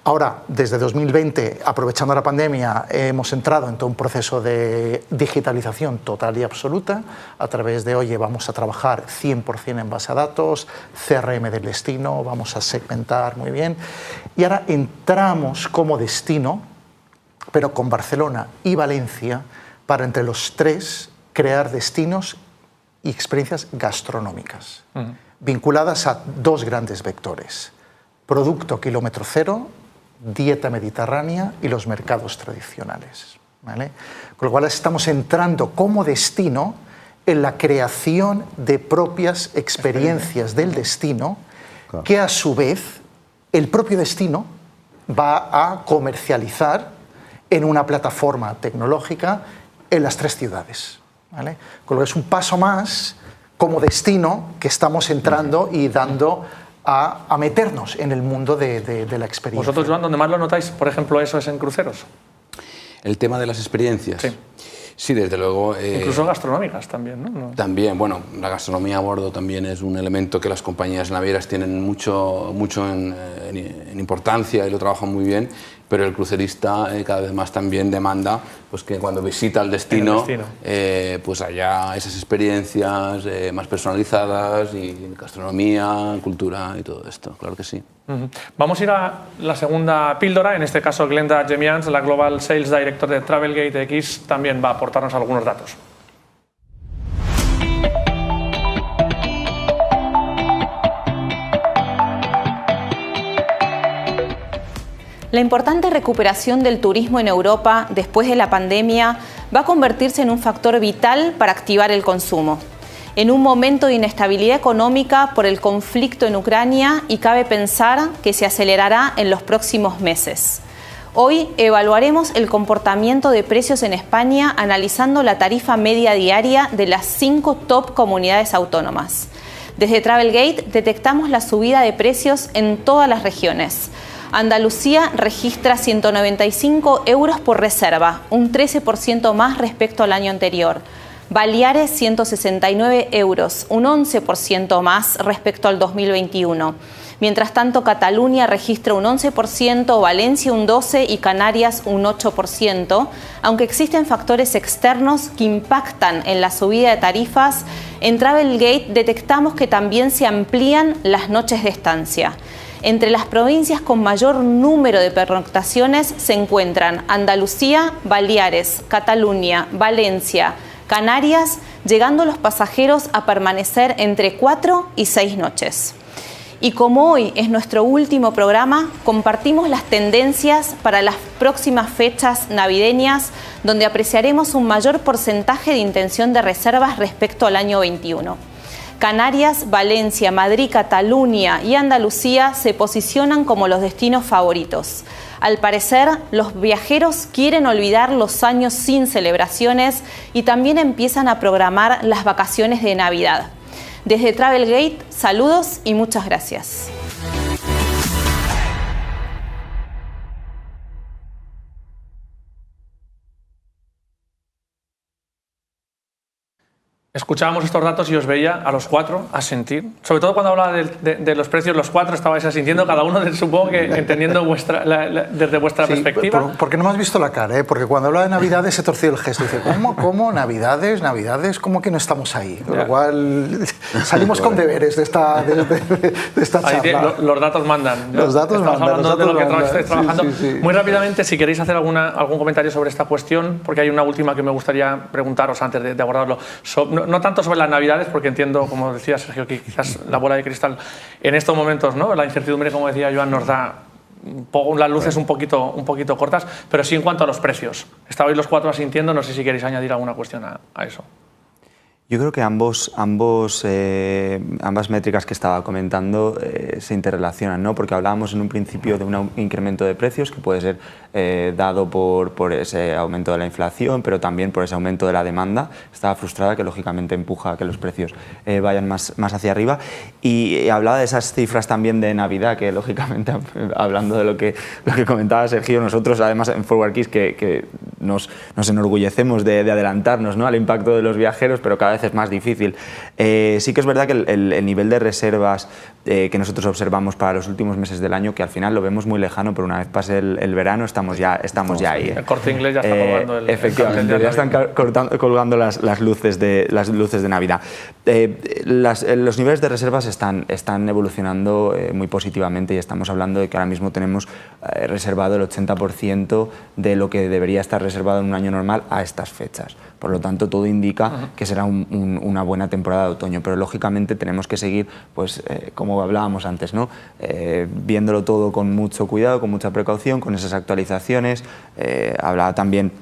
Ahora, desde 2020, aprovechando la pandemia, hemos entrado en todo un proceso de digitalización total y absoluta, a través de, oye, vamos a trabajar 100% en base a datos, CRM del destino, vamos a segmentar muy bien, y ahora entramos como destino, pero con Barcelona y Valencia, para entre los 3 crear destinos y experiencias gastronómicas, vinculadas a 2 grandes vectores: producto kilómetro cero, dieta mediterránea y los mercados tradicionales, ¿vale? Con lo cual estamos entrando como destino en la creación de propias experiencias del destino, que a su vez el propio destino va a comercializar en una plataforma tecnológica en las 3 ciudades, ¿vale? Con lo que es un paso más como destino que estamos entrando y dando a meternos en el mundo de la experiencia. ¿Vosotros, Joan, donde más lo notáis, por ejemplo, eso es en cruceros? El tema de las experiencias. Sí. Sí, desde luego. Incluso gastronómicas también, ¿no? También, bueno, la gastronomía a bordo también es un elemento que las compañías navieras tienen mucho en importancia y lo trabajan muy bien, pero el crucerista cada vez más también demanda pues, que cuando visita el destino, pues haya esas experiencias más personalizadas y gastronomía, cultura y todo esto, claro que sí. Vamos a ir a la segunda píldora, en este caso Glenda Gemians, la Global Sales Director de Travelgate X, también va a aportarnos algunos datos. La importante recuperación del turismo en Europa después de la pandemia va a convertirse en un factor vital para activar el consumo. En un momento de inestabilidad económica por el conflicto en Ucrania, y cabe pensar que se acelerará en los próximos meses. Hoy evaluaremos el comportamiento de precios en España analizando la tarifa media diaria de las 5 top comunidades autónomas. Desde Travelgate detectamos la subida de precios en todas las regiones. Andalucía registra 195 euros por reserva, un 13% más respecto al año anterior. Baleares 169 euros, un 11% más respecto al 2021. Mientras tanto, Cataluña registra un 11%, Valencia un 12% y Canarias un 8%. Aunque existen factores externos que impactan en la subida de tarifas, en Travelgate detectamos que también se amplían las noches de estancia. Entre las provincias con mayor número de pernoctaciones se encuentran Andalucía, Baleares, Cataluña, Valencia, Canarias, llegando los pasajeros a permanecer entre 4 y 6 noches. Y como hoy es nuestro último programa, compartimos las tendencias para las próximas fechas navideñas, donde apreciaremos un mayor porcentaje de intención de reservas respecto al año 21. Canarias, Valencia, Madrid, Cataluña y Andalucía se posicionan como los destinos favoritos. Al parecer, los viajeros quieren olvidar los años sin celebraciones y también empiezan a programar las vacaciones de Navidad. Desde Travelgate, saludos y muchas gracias. Escuchábamos estos datos y os veía a los cuatro asentir. Sobre todo cuando hablaba de los precios, los cuatro estabais asintiendo, cada uno, supongo que entendiendo desde vuestra perspectiva. Porque no me has visto la cara, porque cuando hablaba de Navidades se torció el gesto. Dice, ¿cómo? ¿Navidades? ¿Cómo que no estamos ahí? Con lo cual salimos con deberes de esta charla. Los datos mandan. Los datos mandan. Estamos hablando de lo que estáis trabajando. Sí. Muy rápidamente, si queréis hacer algún comentario sobre esta cuestión, porque hay una última que me gustaría preguntaros antes de abordarlo. No tanto sobre las Navidades, porque entiendo, como decía Sergio, que quizás la bola de cristal en estos momentos, ¿no? La incertidumbre, como decía Joan, nos da las luces un poquito cortas, pero sí en cuanto a los precios. Estabais los cuatro asintiendo, no sé si queréis añadir alguna cuestión a eso. Yo creo que ambas métricas que estaba comentando se interrelacionan, ¿no? Porque hablábamos en un principio de un incremento de precios que puede ser dado por ese aumento de la inflación, pero también por ese aumento de la demanda. Estaba frustrada, que lógicamente empuja a que los precios vayan más hacia arriba. Y hablaba de esas cifras también de Navidad, que lógicamente, hablando de lo que comentaba Sergio, nosotros además en Forward Keys que nos enorgullecemos de adelantarnos, ¿no?, al impacto de los viajeros, pero cada vez es más difícil. Sí que es verdad que el nivel de reservas que nosotros observamos para los últimos meses del año, que al final lo vemos muy lejano, pero una vez pase el verano estamos ya ahí. El Corte Inglés ya está colgando efectivamente, ya están colgando las luces de Navidad. Los niveles de reservas están evolucionando muy positivamente y estamos hablando de que ahora mismo tenemos reservado el 80% de lo que debería estar reservado en un año normal a estas fechas. Por lo tanto, todo indica que será una buena temporada de otoño, pero lógicamente tenemos que seguir, pues, como hablábamos antes, ¿no? Viéndolo todo con mucho cuidado, con mucha precaución, con esas actualizaciones. Hablaba también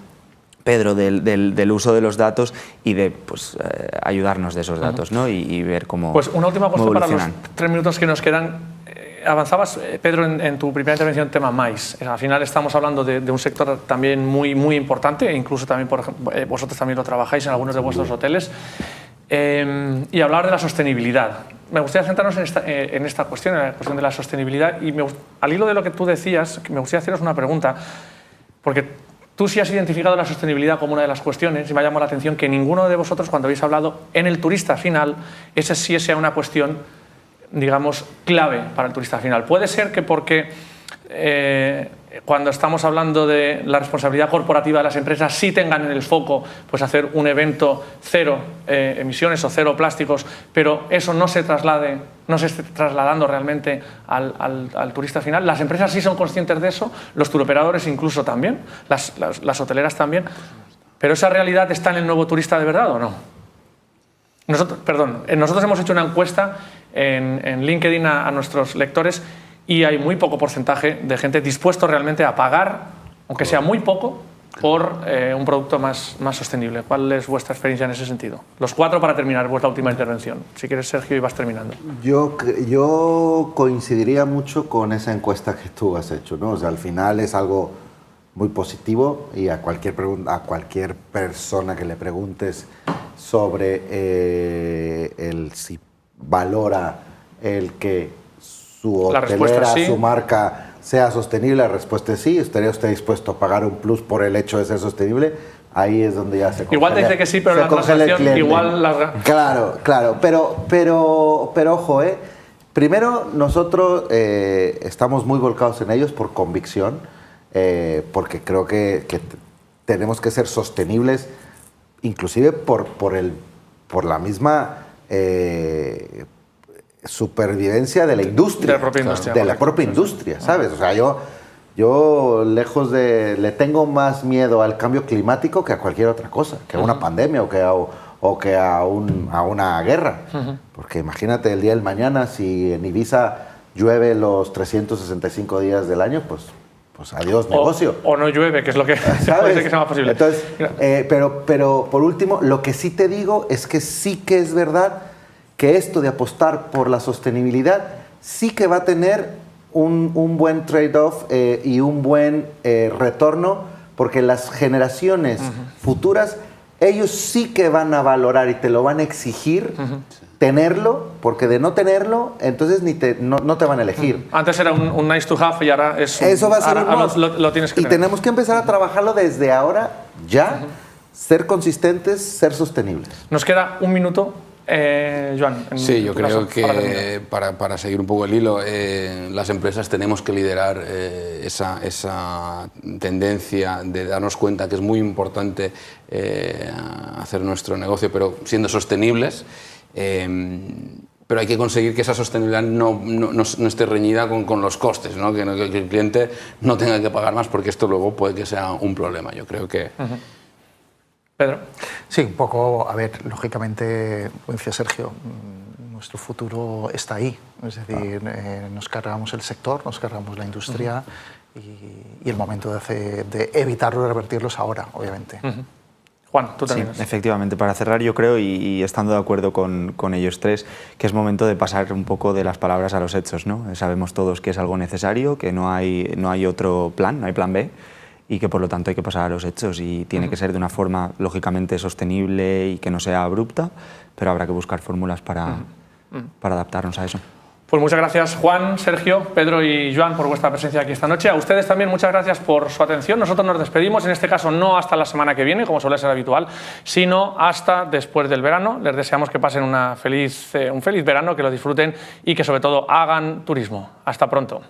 Pedro del uso de los datos y de ayudarnos de esos datos, ¿no? Y ver cómo Pues una última cuestión para los 3 minutos que nos quedan. Avanzabas, Pedro, en tu primera intervención, tema MICE. Al final estamos hablando de un sector también muy importante, e incluso también, por ejemplo, vosotros también lo trabajáis en algunos de vuestros hoteles, y hablar de la sostenibilidad. Me gustaría centrarnos en esta cuestión, en la cuestión de la sostenibilidad, y al hilo de lo que tú decías, me gustaría haceros una pregunta, porque tú sí has identificado la sostenibilidad como una de las cuestiones, y me ha llamado la atención que ninguno de vosotros, cuando habéis hablado en el turista final, esa sí sea una cuestión, digamos, clave para el turista final. Puede ser que porque cuando estamos hablando de la responsabilidad corporativa de las empresas sí tengan en el foco, pues, hacer un evento cero emisiones o cero plásticos, pero eso no se esté trasladando realmente al turista final. Las empresas sí son conscientes de eso, los turoperadores incluso también, las hoteleras también, pero esa realidad está en el nuevo turista de verdad, ¿o no? Nosotros hemos hecho una encuesta en LinkedIn a nuestros lectores y hay muy poco porcentaje de gente dispuesto realmente a pagar, aunque sea muy poco, por un producto más sostenible. ¿Cuál es vuestra experiencia en ese sentido? Los cuatro para terminar vuestra última intervención. Si quieres, Sergio, y vas terminando. Yo coincidiría mucho con esa encuesta que tú has hecho, ¿no? O sea, al final es algo muy positivo y a cualquier persona que le preguntes sobre si valora el que su La respuesta hotelera, es sí. su marca sea sostenible? La respuesta es sí. ¿Estaría usted dispuesto a pagar un plus por el hecho de ser sostenible? Ahí es donde ya se congela. Igual te dice que sí, pero la transacción igual la... Claro, pero ojo, primero nosotros estamos muy volcados en ellos por convicción, porque creo que tenemos que ser sostenibles, inclusive por la misma supervivencia de la industria. De la propia industria, ¿sabes? O sea, yo lejos le tengo más miedo al cambio climático que a cualquier otra cosa, que a una pandemia o que a una guerra. Porque imagínate el día del mañana, si en Ibiza llueve los 365 días del año, pues adiós negocio. O no llueve, que es lo que puede ser que sea más posible. Entonces, pero por último, lo que sí te digo es que sí que es verdad que esto de apostar por la sostenibilidad sí que va a tener un buen trade-off y un buen retorno, porque las generaciones futuras, ellos sí que van a valorar y te lo van a exigir tenerlo, porque de no tenerlo, entonces no te van a elegir. Antes era un nice to have y ahora es Eso va a ser un must. lo tienes que y tener. tenemos que empezar a trabajarlo desde ahora, ya, ser consistentes, ser sostenibles. Nos queda un minuto. Joan, sí, yo creo que para seguir un poco el hilo, las empresas tenemos que liderar esa tendencia de darnos cuenta que es muy importante hacer nuestro negocio, pero siendo sostenibles. Pero hay que conseguir que esa sostenibilidad no esté reñida con los costes, ¿no? Que el cliente no tenga que pagar más, porque esto luego puede que sea un problema. Yo creo que... Pedro. Sí, un poco, a ver, lógicamente, como decía Sergio, nuestro futuro está ahí. Es decir, nos cargamos el sector, nos cargamos la industria y el momento de evitarlo y revertirlos ahora, obviamente. Juan, tú también. Sí, efectivamente, para cerrar yo creo, y estando de acuerdo con ellos tres, que es momento de pasar un poco de las palabras a los hechos, ¿no? Sabemos todos que es algo necesario, que no hay otro plan, no hay plan B, y que por lo tanto hay que pasar a los hechos, y tiene que ser de una forma lógicamente sostenible y que no sea abrupta, pero habrá que buscar fórmulas para adaptarnos a eso. Pues muchas gracias Juan, Sergio, Pedro y Joan por vuestra presencia aquí esta noche. A ustedes también muchas gracias por su atención. Nosotros nos despedimos, en este caso no hasta la semana que viene, como suele ser habitual, sino hasta después del verano. Les deseamos que pasen un feliz verano, que lo disfruten y que sobre todo hagan turismo. Hasta pronto.